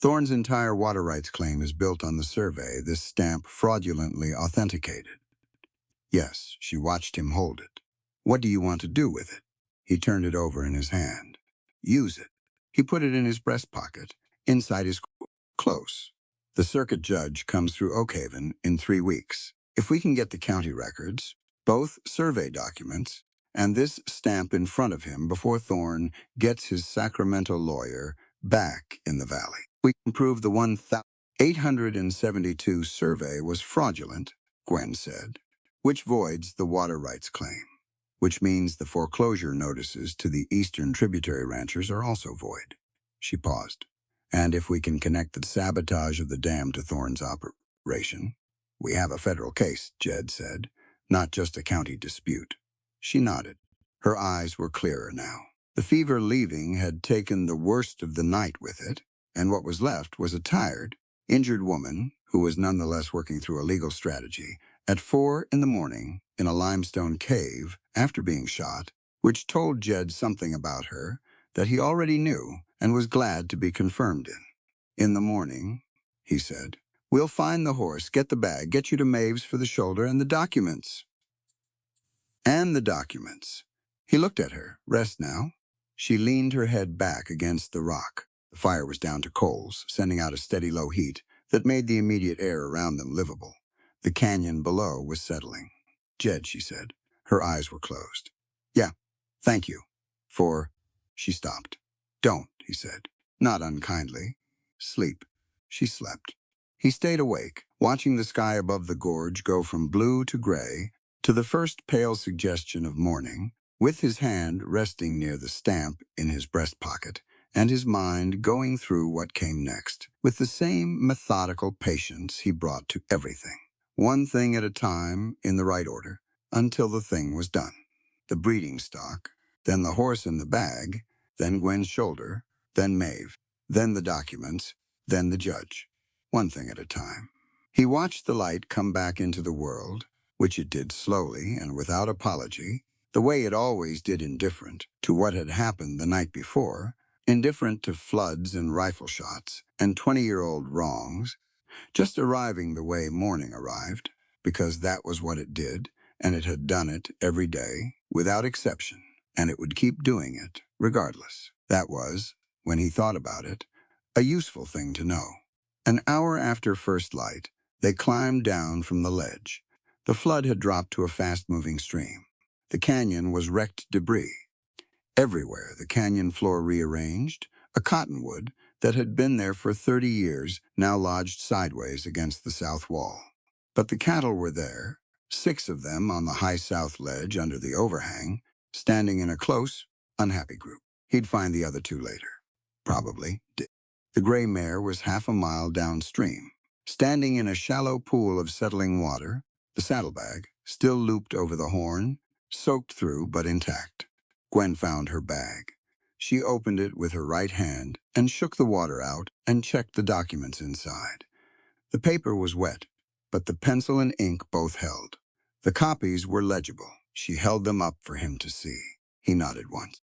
Thorne's entire water rights claim is built on the survey this stamp fraudulently authenticated. Yes, she watched him hold it. What do you want to do with it? He turned it over in his hand. Use it. He put it in his breast pocket, inside his close. The circuit judge comes through Oakhaven in 3 weeks. If we can get the county records, both survey documents, and this stamp in front of him before Thorne gets his Sacramento lawyer back in the valley, we can prove the 1,000 872 survey was fraudulent, Gwen said, which voids the water rights claim, which means the foreclosure notices to the eastern tributary ranchers are also void. She paused. And if we can connect the sabotage of the dam to Thorne's operation, we have a federal case, Jed said, not just a county dispute. She nodded. Her eyes were clearer now. The fever leaving had taken the worst of the night with it, and what was left was a tired, injured woman who was nonetheless working through a legal strategy at 4 in the morning in a limestone cave after being shot, which told Jed something about her that he already knew and was glad to be confirmed in. In the morning, he said, we'll find the horse, get the bag, get you to Maeve's for the shoulder, and the documents. And the documents. He looked at her. Rest now. She leaned her head back against the rock. The fire was down to coals, sending out a steady low heat that made the immediate air around them livable. The canyon below was settling. Jed, she said. Her eyes were closed. Yeah, thank you. For... She stopped. Don't, he said. Not unkindly. Sleep. She slept. He stayed awake, watching the sky above the gorge go from blue to gray to the first pale suggestion of morning, with his hand resting near the stamp in his breast pocket, and his mind going through what came next, with the same methodical patience he brought to everything, one thing at a time in the right order, until the thing was done. The breeding stock, then the horse in the bag, then Gwen's shoulder, then Maeve, then the documents, then the judge. One thing at a time. He watched the light come back into the world, which it did slowly and without apology, the way it always did, indifferent to what had happened the night before, indifferent to floods and rifle shots and 20-year-old wrongs, just arriving the way morning arrived, because that was what it did, and it had done it every day, without exception, and it would keep doing it, regardless. That was, when he thought about it, a useful thing to know. An hour after first light, they climbed down from the ledge. The flood had dropped to a fast-moving stream. The canyon was wrecked debris. Everywhere, the canyon floor rearranged, a cottonwood that had been there for 30 years now lodged sideways against the south wall. But the cattle were there, 6 of them on the high south ledge under the overhang, standing in a close, unhappy group. He'd find the other 2 later. Probably did. The gray mare was half a mile downstream, standing in a shallow pool of settling water, the saddlebag, still looped over the horn, soaked through but intact. Gwen found her bag. She opened it with her right hand and shook the water out and checked the documents inside. The paper was wet, but the pencil and ink both held. The copies were legible. She held them up for him to see. He nodded once.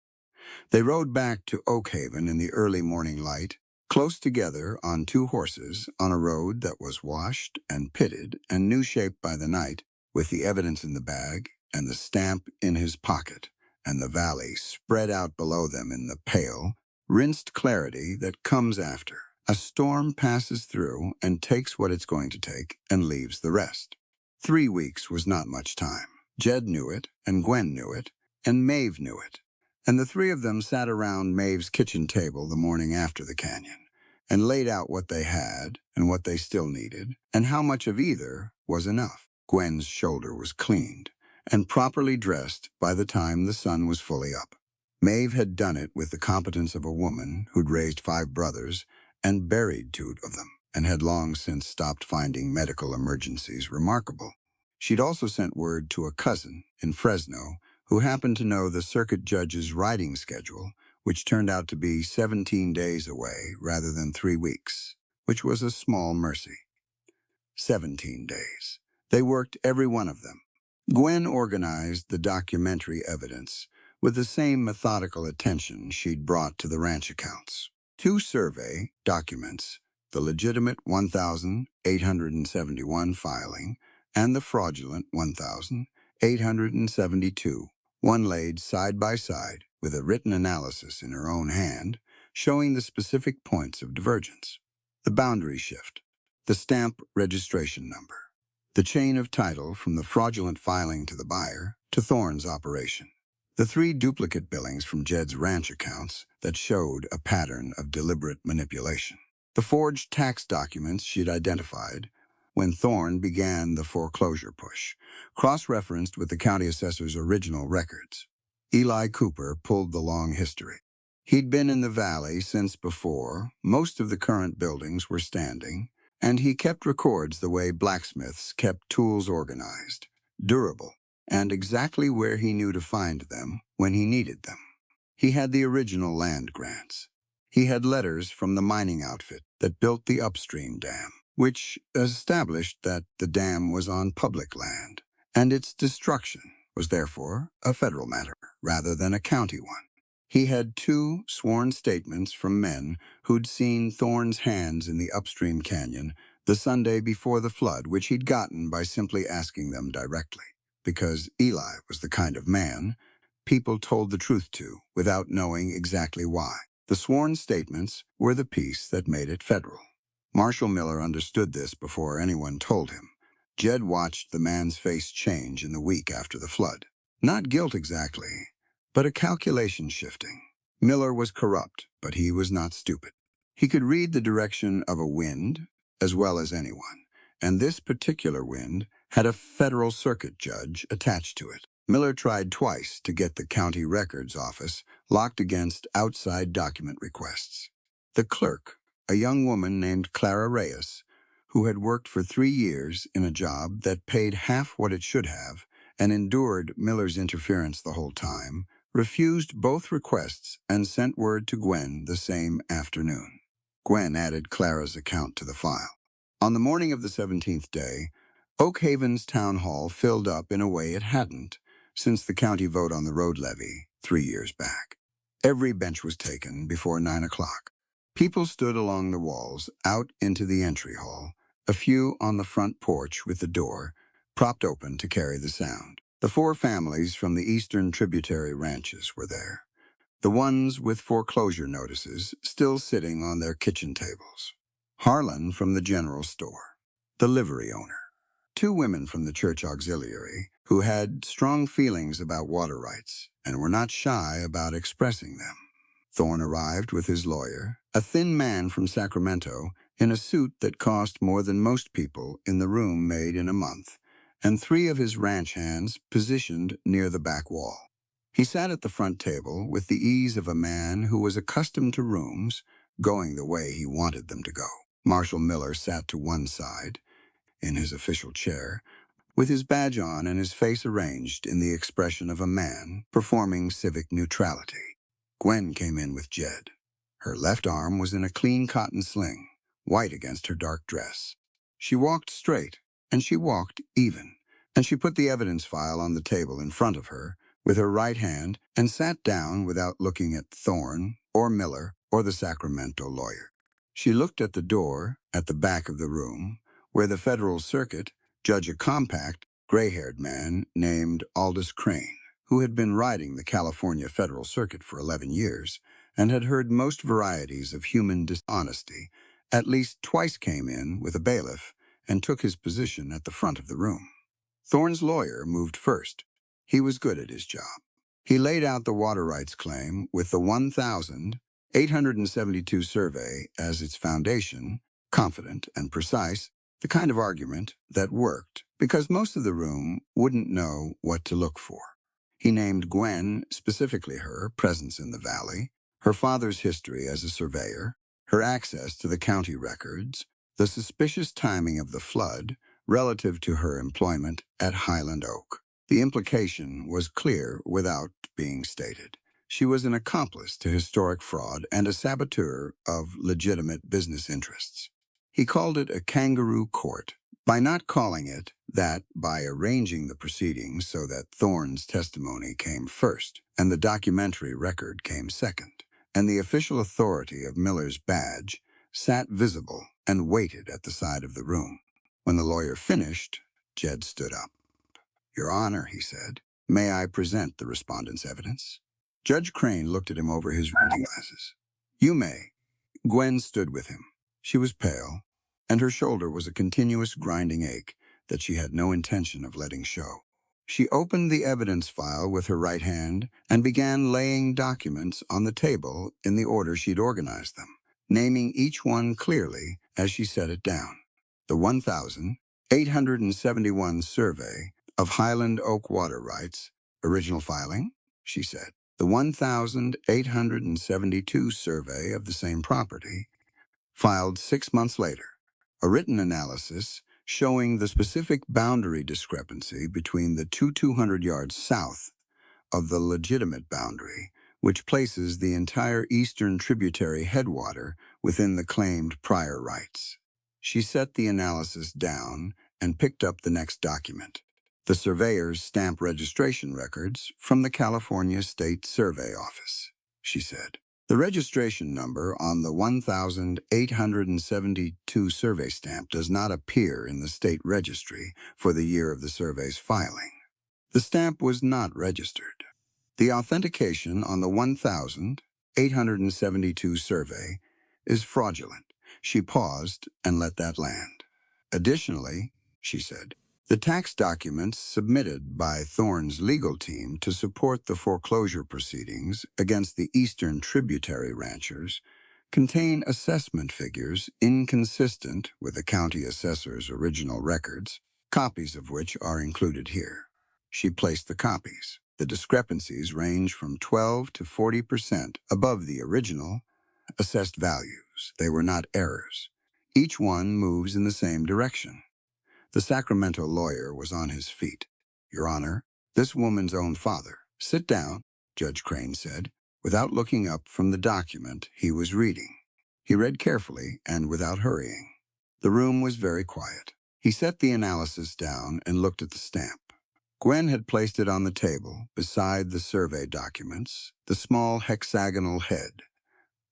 They rode back to Oakhaven in the early morning light, close together on 2 horses on a road that was washed and pitted and new-shaped by the night, with the evidence in the bag and the stamp in his pocket, and the valley spread out below them in the pale, rinsed clarity that comes after. A storm passes through and takes what it's going to take and leaves the rest. 3 weeks was not much time. Jed knew it, and Gwen knew it, and Maeve knew it. And the 3 of them sat around Maeve's kitchen table the morning after the canyon and laid out what they had and what they still needed and how much of either was enough. Gwen's shoulder was cleaned and properly dressed by the time the sun was fully up. Maeve had done it with the competence of a woman who'd raised 5 brothers and buried 2 of them and had long since stopped finding medical emergencies remarkable. She'd also sent word to a cousin in Fresno who happened to know the circuit judge's riding schedule, which turned out to be 17 days away rather than 3 weeks, which was a small mercy. 17 days. They worked every one of them. Gwen organized the documentary evidence with the same methodical attention she'd brought to the ranch accounts. 2 survey documents, the legitimate 1,871 filing and the fraudulent 1,872, one laid side by side with a written analysis in her own hand, showing the specific points of divergence. The boundary shift, the stamp registration number, the chain of title from the fraudulent filing to the buyer to Thorne's operation, the 3 duplicate billings from Jed's ranch accounts that showed a pattern of deliberate manipulation. the forged tax documents she'd identified when Thorne began the foreclosure push, cross-referenced with the county assessor's original records. Eli Cooper pulled the long history. He'd been in the valley since before most of the current buildings were standing, and he kept records the way blacksmiths kept tools organized, durable, and exactly where he knew to find them when he needed them. He had the original land grants. He had letters from the mining outfit that built the upstream dam, which established that the dam was on public land, and its destruction was therefore a federal matter rather than a county one. He had 2 sworn statements from men who'd seen Thorne's hands in the upstream canyon the Sunday before the flood, which he'd gotten by simply asking them directly. Because Eli was the kind of man people told the truth to without knowing exactly why. The sworn statements were the piece that made it federal. Marshall Miller understood this before anyone told him. Jed watched the man's face change in the week after the flood. Not guilt exactly, but a calculation shifting. Miller was corrupt, but he was not stupid. He could read the direction of a wind as well as anyone, and this particular wind had a federal circuit judge attached to it. Miller tried twice to get the county records office locked against outside document requests. The clerk, a young woman named Clara Reyes, who had worked for 3 years in a job that paid half what it should have and endured Miller's interference the whole time, refused both requests and sent word to Gwen the same afternoon. Gwen added Clara's account to the file. On the morning of the 17th day, Oak Haven's town hall filled up in a way it hadn't since the county vote on the road levy 3 years back. Every bench was taken before 9 o'clock. People stood along the walls out into the entry hall, a few on the front porch with the door propped open to carry the sound. The 4 families from the eastern tributary ranches were there, the ones with foreclosure notices still sitting on their kitchen tables. Harlan from the general store, the livery owner. 2 women from the church auxiliary who had strong feelings about water rights and were not shy about expressing them. Thorne arrived with his lawyer, a thin man from Sacramento, in a suit that cost more than most people in the room made in a month, and 3 of his ranch hands positioned near the back wall. He sat at the front table with the ease of a man who was accustomed to rooms going the way he wanted them to go. Marshall Miller sat to one side, in his official chair, with his badge on and his face arranged in the expression of a man performing civic neutrality. Gwen came in with Jed. Her left arm was in a clean cotton sling, white against her dark dress. She walked straight, and she walked even, and she put the evidence file on the table in front of her with her right hand and sat down without looking at Thorne or Miller or the Sacramento lawyer. She looked at the door at the back of the room, where the federal circuit judged a compact, gray-haired man named Aldous Crane, who had been riding the California Federal Circuit for 11 years and had heard most varieties of human dishonesty, at least twice came in with a bailiff and took his position at the front of the room. Thorne's lawyer moved first. He was good at his job. He laid out the water rights claim with the 1,872 survey as its foundation, confident and precise, the kind of argument that worked because most of the room wouldn't know what to look for. He named Gwen, specifically her presence in the valley, her father's history as a surveyor, her access to the county records, the suspicious timing of the flood relative to her employment at Highland Oak. The implication was clear without being stated. She was an accomplice to historic fraud and a saboteur of legitimate business interests. He called it a kangaroo court, by not calling it that by arranging the proceedings so that Thorne's testimony came first and the documentary record came second, and the official authority of Miller's badge sat visible and waited at the side of the room. When the lawyer finished, Jed stood up. "Your Honor," he said, "may I present the respondent's evidence?" Judge Crane looked at him over his reading glasses. "You may." Gwen stood with him. She was pale, and her shoulder was a continuous grinding ache that she had no intention of letting show. She opened the evidence file with her right hand and began laying documents on the table in the order she'd organized them. naming each one clearly as she set it down. The 1,871 survey of Highland Oak water rights, original filing, she said. The 1,872 survey of the same property, filed 6 months later. A written analysis showing the specific boundary discrepancy between the two 200 yards south of the legitimate boundary, which places the entire eastern tributary headwater within the claimed prior rights. She set the analysis down and picked up the next document, the surveyor's stamp registration records from the California State Survey Office, she said. The registration number on the 1,872 survey stamp does not appear in the state registry for the year of the survey's filing. The stamp was not registered. The authentication on the 1,872 survey is fraudulent. She paused and let that land. Additionally, she said, the tax documents submitted by Thorne's legal team to support the foreclosure proceedings against the eastern tributary ranchers contain assessment figures inconsistent with the county assessor's original records, copies of which are included here. She placed the copies. The discrepancies range from 12 to 40% above the original assessed values. They were not errors. Each one moves in the same direction. The Sacramento lawyer was on his feet. Your Honor, this woman's own father. Sit down, Judge Crane said, without looking up from the document he was reading. He read carefully and without hurrying. The room was very quiet. He set the analysis down and looked at the stamp. Gwen had placed it on the table beside the survey documents, the small hexagonal head,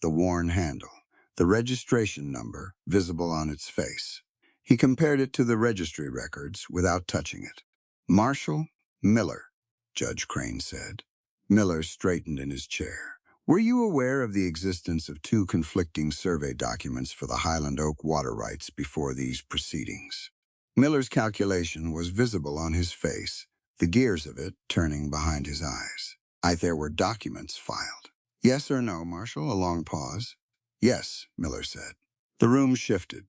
the worn handle, the registration number visible on its face. He compared it to the registry records without touching it. Marshall Miller, Judge Crane said. Miller straightened in his chair. Were you aware of the existence of two conflicting survey documents for the Highland Oak water rights before these proceedings? Miller's calculation was visible on his face, the gears of it turning behind his eyes. There were documents filed. Yes or no, Marshall? A long pause. Yes, Miller said. The room shifted.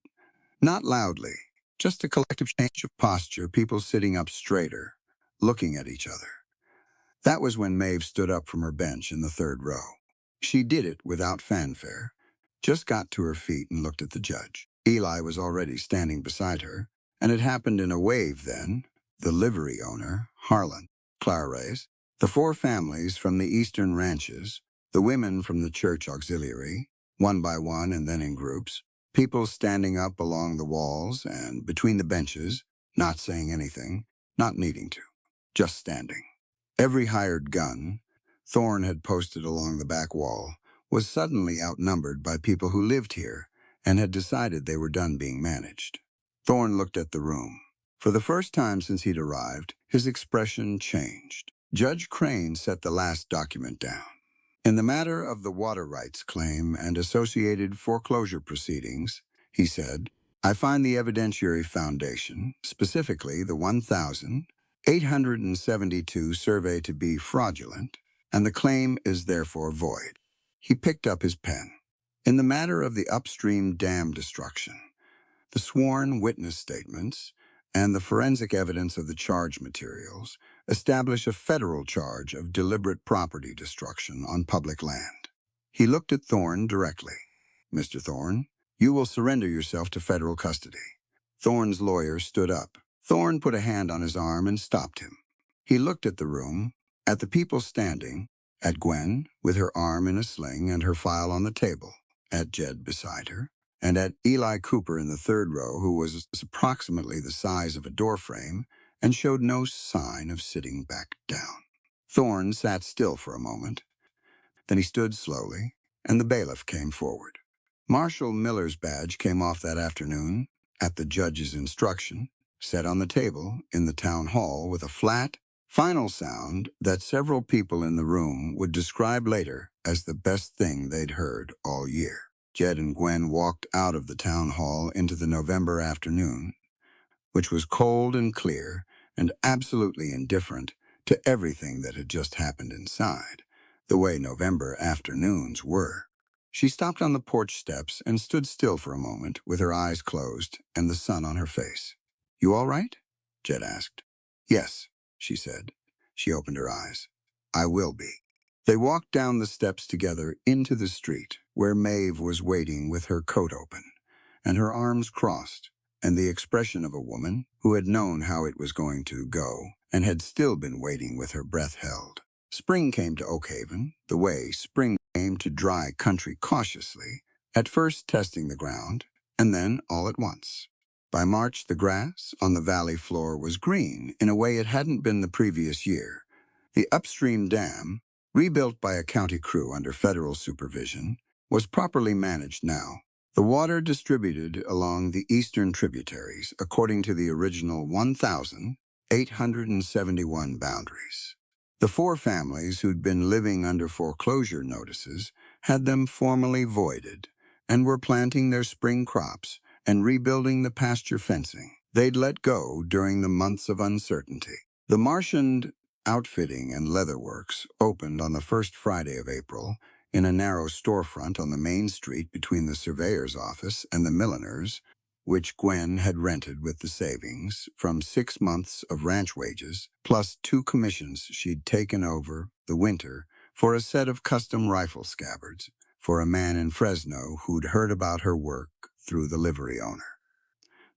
Not loudly, just a collective change of posture, people sitting up straighter, looking at each other. That was when Maeve stood up from her bench in the third row. She did it without fanfare, just got to her feet and looked at the judge. Eli was already standing beside her, and it happened in a wave then. The livery owner, Harlan, Clara's, the four families from the eastern ranches, the women from the church auxiliary, one by one and then in groups, people standing up along the walls and between the benches, not saying anything, not needing to, just standing. Every hired gun Thorne had posted along the back wall was suddenly outnumbered by people who lived here and had decided they were done being managed. Thorne looked at the room. For the first time since he'd arrived, his expression changed. Judge Crane set the last document down. In the matter of the water rights claim and associated foreclosure proceedings, he said, I find the evidentiary foundation, specifically the 1,872 survey to be fraudulent, and the claim is therefore void. He picked up his pen. In the matter of the upstream dam destruction, the sworn witness statements and the forensic evidence of the charge materials establish a federal charge of deliberate property destruction on public land. He looked at Thorne directly. Mr. Thorne, you will surrender yourself to federal custody. Thorne's lawyer stood up. Thorne put a hand on his arm and stopped him. He looked at the room, at the people standing, at Gwen with her arm in a sling and her file on the table, at Jed beside her, and at Eli Cooper in the third row, who was approximately the size of a doorframe and showed no sign of sitting back down. Thorne sat still for a moment. Then he stood slowly, and the bailiff came forward. Marshall Miller's badge came off that afternoon, at the judge's instruction, set on the table in the town hall with a flat, final sound that several people in the room would describe later as the best thing they'd heard all year. Jed and Gwen walked out of the town hall into the November afternoon, which was cold and clear and absolutely indifferent to everything that had just happened inside, the way November afternoons were. She stopped on the porch steps and stood still for a moment with her eyes closed and the sun on her face. "You all right?" Jed asked. "Yes," she said. She opened her eyes. "I will be." They walked down the steps together into the street where Maeve was waiting with her coat open and her arms crossed, and the expression of a woman who had known how it was going to go and had still been waiting with her breath held. Spring came to Oakhaven the way spring came to dry country cautiously, at first testing the ground, and then all at once. By March, the grass on the valley floor was green in a way it hadn't been the previous year. The upstream dam, rebuilt by a county crew under federal supervision, was properly managed now. The water distributed along the eastern tributaries according to the original 1,871 boundaries. The four families who'd been living under foreclosure notices had them formally voided and were planting their spring crops and rebuilding the pasture fencing they'd let go during the months of uncertainty. The Martian Outfitting and Leatherworks opened on the first Friday of April in a narrow storefront on the main street between the surveyor's office and the milliner's, which Gwen had rented with the savings from 6 months of ranch wages, plus 2 commissions she'd taken over the winter for a set of custom rifle scabbards for a man in Fresno who'd heard about her work through the livery owner.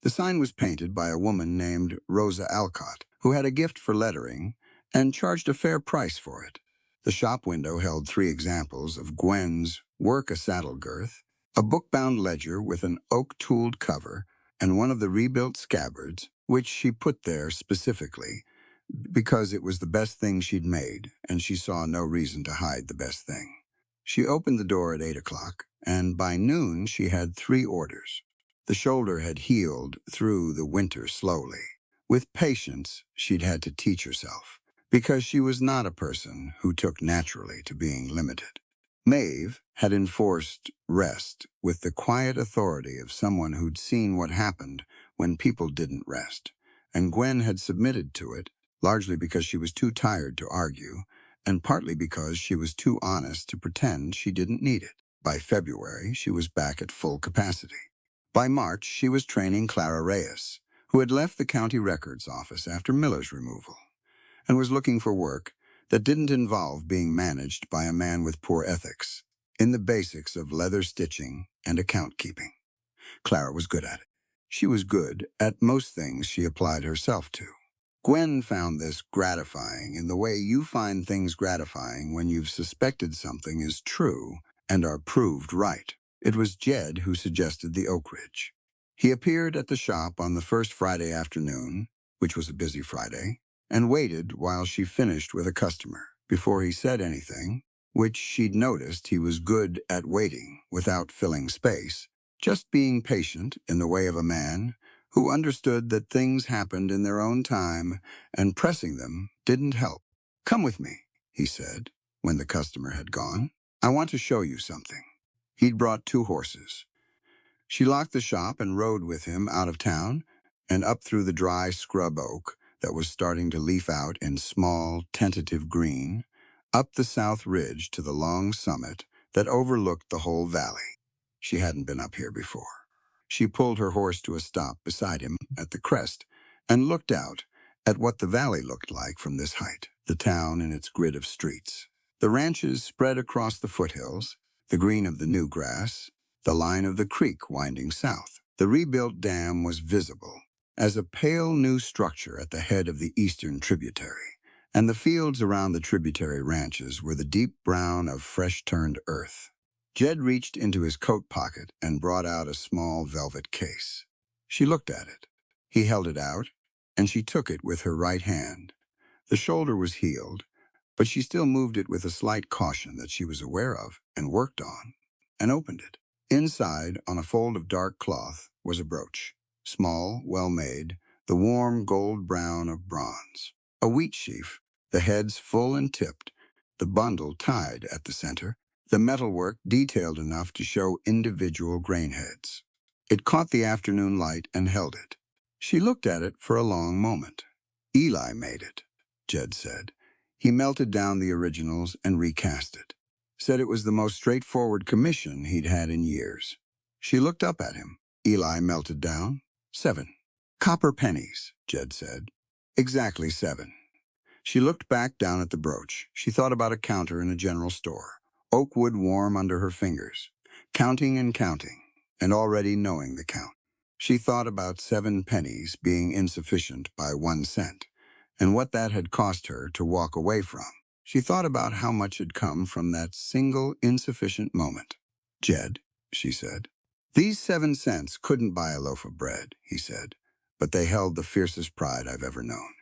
The sign was painted by a woman named Rosa Alcott, who had a gift for lettering and charged a fair price for it. The shop window held 3 examples of Gwen's Work a Saddle Girth, a book-bound ledger with an oak-tooled cover, and one of the rebuilt scabbards, which she put there specifically because it was the best thing she'd made, and she saw no reason to hide the best thing. She opened the door at 8 o'clock, and by noon she had 3 orders. The shoulder had healed through the winter slowly. With patience, she'd had to teach herself, because she was not a person who took naturally to being limited. Maeve had enforced rest with the quiet authority of someone who'd seen what happened when people didn't rest, and Gwen had submitted to it, largely because she was too tired to argue, and partly because she was too honest to pretend she didn't need it. By February, she was back at full capacity. By March, she was training Clara Reyes, who had left the county records office after Miller's removal, and was looking for work that didn't involve being managed by a man with poor ethics, in the basics of leather stitching and account keeping. Clara was good at it. She was good at most things she applied herself to. Gwen found this gratifying in the way you find things gratifying when you've suspected something is true and are proved right. It was Jed who suggested the Oak Ridge. He appeared at the shop on the first Friday afternoon, which was a busy Friday, and waited while she finished with a customer before he said anything, which she'd noticed he was good at waiting without filling space, just being patient in the way of a man who understood that things happened in their own time and pressing them didn't help. "Come with me," he said, when the customer had gone. "I want to show you something." He'd brought 2 horses. She locked the shop and rode with him out of town and up through the dry scrub oak that was starting to leaf out in small, tentative green, up the south ridge to the long summit that overlooked the whole valley. She hadn't been up here before. She pulled her horse to a stop beside him at the crest and looked out at what the valley looked like from this height, the town and its grid of streets. The ranches spread across the foothills, the green of the new grass, the line of the creek winding south. The rebuilt dam was visible as a pale new structure at the head of the eastern tributary, and the fields around the tributary ranches were the deep brown of fresh-turned earth. Jed reached into his coat pocket and brought out a small velvet case. She looked at it. He held it out, and she took it with her right hand. The shoulder was healed, but she still moved it with a slight caution that she was aware of and worked on, and opened it. Inside, on a fold of dark cloth, was a brooch, small, well-made, the warm gold brown of bronze. A wheat sheaf, the heads full and tipped, the bundle tied at the center, the metalwork detailed enough to show individual grain heads. It caught the afternoon light and held it. She looked at it for a long moment. "Eli made it," Jed said. "He melted down the originals and recast it. said it was the most straightforward commission he'd had in years. She looked up at him. Eli melted down. 7 copper pennies, Jed said. Exactly 7. She looked back down at the brooch. She thought about a counter in a general store. Oak wood warm under her fingers. Counting, and already knowing the count. She thought about 7 pennies being insufficient by 1 cent, and what that had cost her to walk away from. She thought about how much had come from that single insufficient moment. Jed, she said. These 7 cents couldn't buy a loaf of bread, he said, but they held the fiercest pride I've ever known.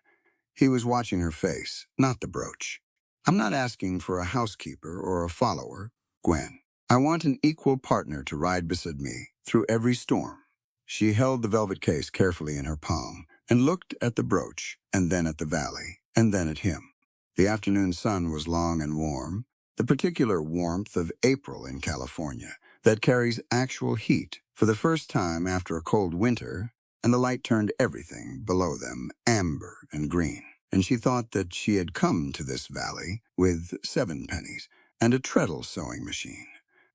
He was watching her face, not the brooch. I'm not asking for a housekeeper or a follower, Gwen. I want an equal partner to ride beside me through every storm. She held the velvet case carefully in her palm and looked at the brooch, and then at the valley, and then at him. The afternoon sun was long and warm, the particular warmth of April in California that carries actual heat for the first time after a cold winter, and the light turned everything below them amber and green. And she thought that she had come to this valley with 7 pennies and a treadle sewing machine,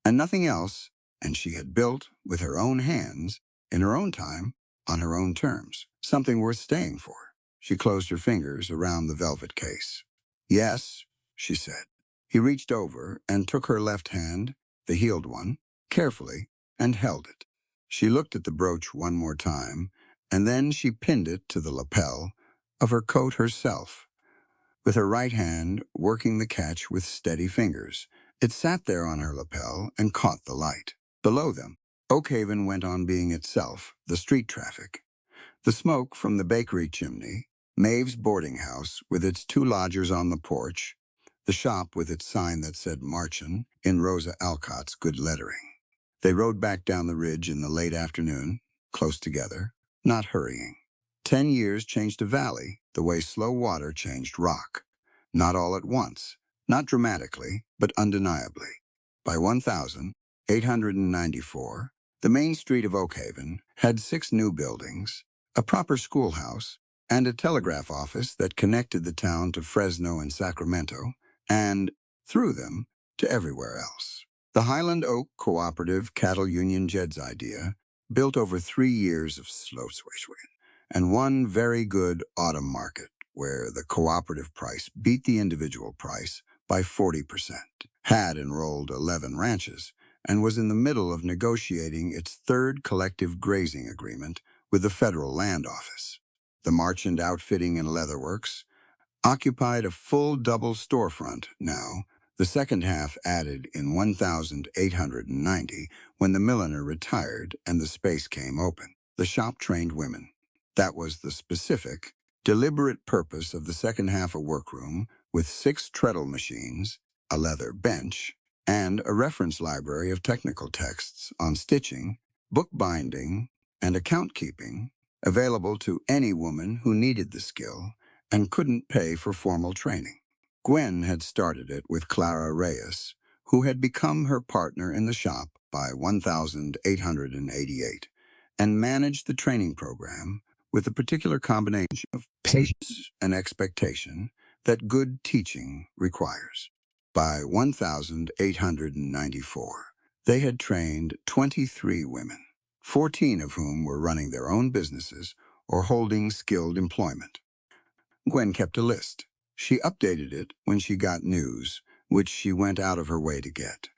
and nothing else, and she had built with her own hands, in her own time, on her own terms, something worth staying for. She closed her fingers around the velvet case. Yes, she said. He reached over and took her left hand, the healed one, carefully, and held it. She looked at the brooch one more time, and then she pinned it to the lapel of her coat herself, with her right hand working the catch with steady fingers. It sat there on her lapel and caught the light. Below them, Oakhaven went on being itself, the street traffic. The smoke from the bakery chimney, Maeve's boarding house with its 2 lodgers on the porch, the shop with its sign that said Marchin in Rosa Alcott's good lettering. They rode back down the ridge in the late afternoon, close together, not hurrying. 10 years changed a valley the way slow water changed rock. Not all at once, not dramatically, but undeniably. By 1894, the main street of Oakhaven had 6 new buildings, a proper schoolhouse, and a telegraph office that connected the town to Fresno and Sacramento, and, through them, to everywhere else. The Highland Oak Cooperative Cattle Union, Jed's idea, built over 3 years of slow swishing, and one very good autumn market where the cooperative price beat the individual price by 40%, had enrolled 11 ranches, and was in the middle of negotiating its 3rd collective grazing agreement with the Federal Land Office. The Marchand Outfitting and Leatherworks occupied a full double storefront now, the second half added in 1890 when the milliner retired and the space came open. The shop trained women. That was the specific, deliberate purpose of the second half, a workroom with 6 treadle machines, a leather bench, and a reference library of technical texts on stitching, bookbinding, and account keeping, available to any woman who needed the skill and couldn't pay for formal training. Gwen had started it with Clara Reyes, who had become her partner in the shop by 1888, and managed the training program with a particular combination of patience and expectation that good teaching requires. By 1894, they had trained 23 women, 14 of whom were running their own businesses or holding skilled employment. Gwen kept a list. She updated it when she got news, which she went out of her way to get.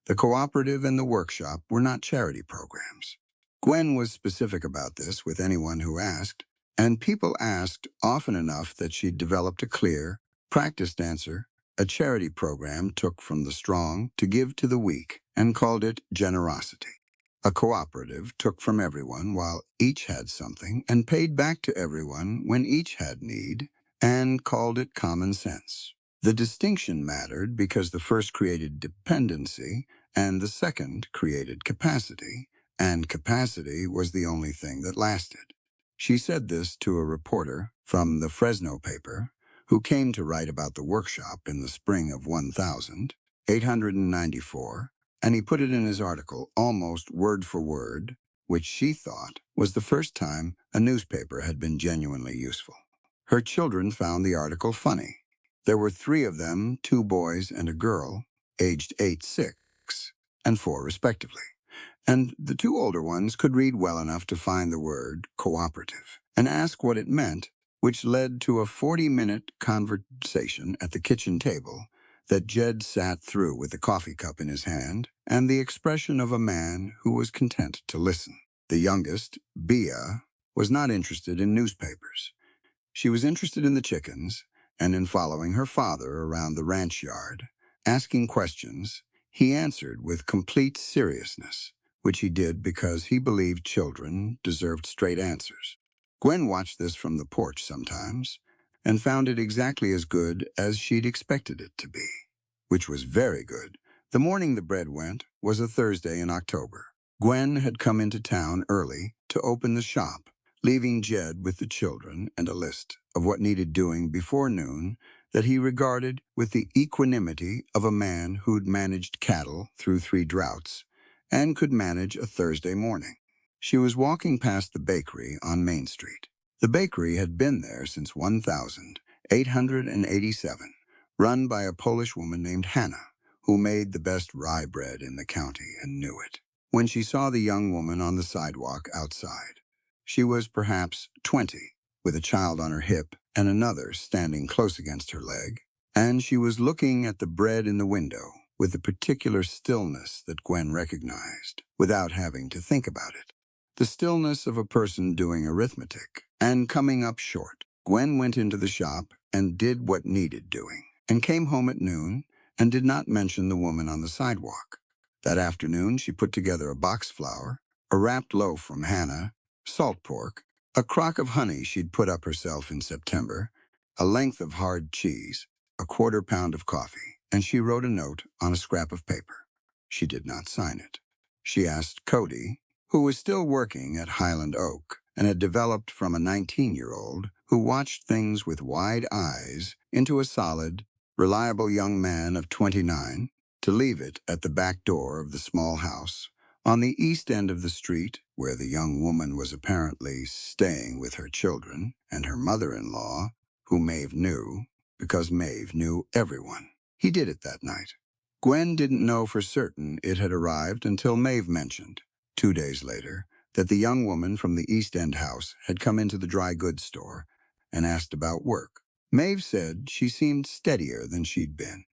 The cooperative and the workshop were not charity programs. Gwen was specific about this with anyone who asked, and people asked often enough that she'd developed a clear, practiced answer. A charity program took from the strong to give to the weak and called it generosity. A cooperative took from everyone while each had something and paid back to everyone when each had need and called it common sense. The distinction mattered because the first created dependency and the second created capacity, and capacity was the only thing that lasted. She said this to a reporter from the Fresno paper who came to write about the workshop in the spring of 1894, and he put it in his article almost word for word, which she thought was the first time a newspaper had been genuinely useful. Her children found the article funny. There were 3 of them, 2 boys and a girl, aged 8, 6, and 4 respectively, and the 2 older ones could read well enough to find the word cooperative and ask what it meant, which led to a 40-minute conversation at the kitchen table that Jed sat through with the coffee cup in his hand and the expression of a man who was content to listen. The youngest, Bea, was not interested in newspapers. She was interested in the chickens and in following her father around the ranch yard. Asking questions, he answered with complete seriousness, which he did because he believed children deserved straight answers. Gwen watched this from the porch sometimes and found it exactly as good as she'd expected it to be, which was very good. The morning the bread went was a Thursday in October. Gwen had come into town early to open the shop, leaving Jed with the children and a list of what needed doing before noon that he regarded with the equanimity of a man who'd managed cattle through 3 droughts and could manage a Thursday morning. She was walking past the bakery on Main Street. The bakery had been there since 1887, run by a Polish woman named Hannah, who made the best rye bread in the county and knew it. When she saw the young woman on the sidewalk outside, she was perhaps 20, with a child on her hip and another standing close against her leg, and she was looking at the bread in the window with a particular stillness that Gwen recognized without having to think about it. The stillness of a person doing arithmetic and coming up short. Gwen went into the shop and did what needed doing, and came home at noon and did not mention the woman on the sidewalk. That afternoon, she put together a box flour, a wrapped loaf from Hannah, salt pork, a crock of honey she'd put up herself in September, a length of hard cheese, a quarter-pound of coffee, and she wrote a note on a scrap of paper. She did not sign it. She asked Cody, who was still working at Highland Oak and had developed from a 19-year-old who watched things with wide eyes into a solid, reliable young man of 29, to leave it at the back door of the small house on the east end of the street where the young woman was apparently staying with her children and her mother-in-law, who Maeve knew, because Maeve knew everyone. He did it that night. Gwen didn't know for certain it had arrived until Maeve mentioned, 2 days later, that the young woman from the East End house had come into the dry goods store and asked about work. Maeve said she seemed steadier than she'd been.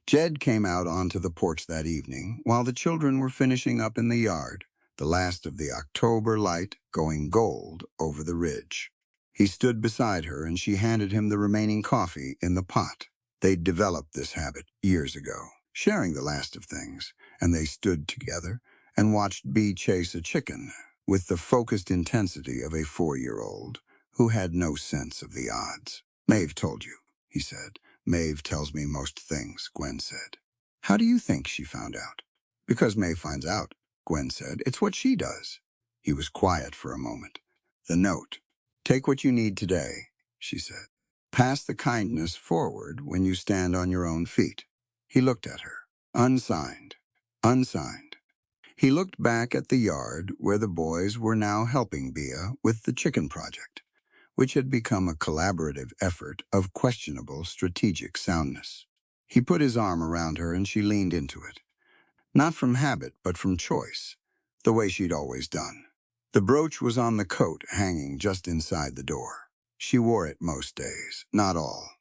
Jed came out onto the porch that evening while the children were finishing up in the yard, the last of the October light going gold over the ridge. He stood beside her and she handed him the remaining coffee in the pot. They'd developed this habit years ago, sharing the last of things, and they stood together and watched Bea chase a chicken with the focused intensity of a 4-year-old who had no sense of the odds. "Maeve told you," he said. "Maeve tells me most things," Gwen said. "How do you think she found out?" "Because Maeve finds out," Gwen said. "It's what she does." He was quiet for a moment. "The note. Take what you need today," she said. "Pass the kindness forward when you stand on your own feet." He looked at her. Unsigned. Unsigned. He looked back at the yard where the boys were now helping Bea with the chicken project, which had become a collaborative effort of questionable strategic soundness. He put his arm around her and she leaned into it. Not from habit, but from choice, the way she'd always done. The brooch was on the coat hanging just inside the door. She wore it most days, not all.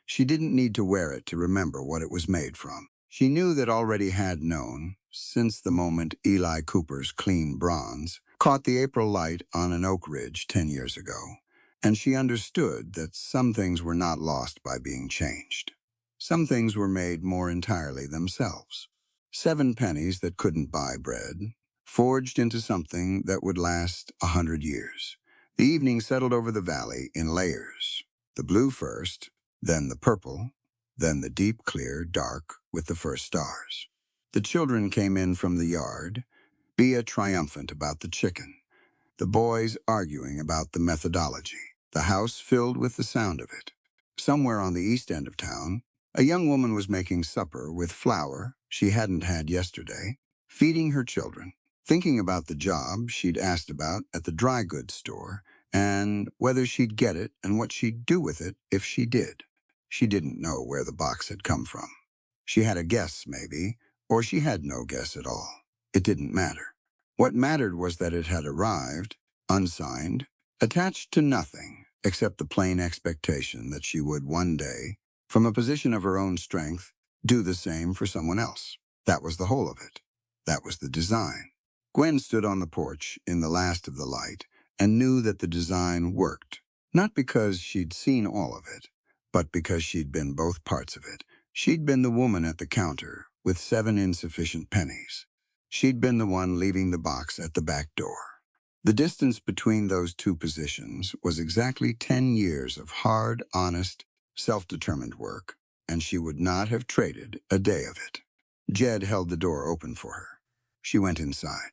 She didn't need to wear it to remember what it was made from. She knew that already had known, since the moment Eli Cooper's clean bronze caught the April light on an oak ridge 10 years ago. And she understood that some things were not lost by being changed. Some things were made more entirely themselves. 7 pennies that couldn't buy bread, forged into something that would last 100 years. The evening settled over the valley in layers. The blue first, then the purple, then the deep clear dark with the first stars. The children came in from the yard, Bea triumphant about the chicken, the boys arguing about the methodology, the house filled with the sound of it. Somewhere on the east end of town, a young woman was making supper with flour she hadn't had yesterday, feeding her children, thinking about the job she'd asked about at the dry goods store, and whether she'd get it and what she'd do with it if she did. She didn't know where the box had come from. She had a guess, maybe, or she had no guess at all. It didn't matter. What mattered was that it had arrived, unsigned, attached to nothing except the plain expectation that she would one day, from a position of her own strength, do the same for someone else. That was the whole of it. That was the design. Gwen stood on the porch in the last of the light and knew that the design worked. Not because she'd seen all of it, but because she'd been both parts of it. She'd been the woman at the counter with 7 insufficient pennies. She'd been the one leaving the box at the back door. The distance between those two positions was exactly 10 years of hard, honest, self-determined work, and she would not have traded a day of it. Jed held the door open for her. She went inside.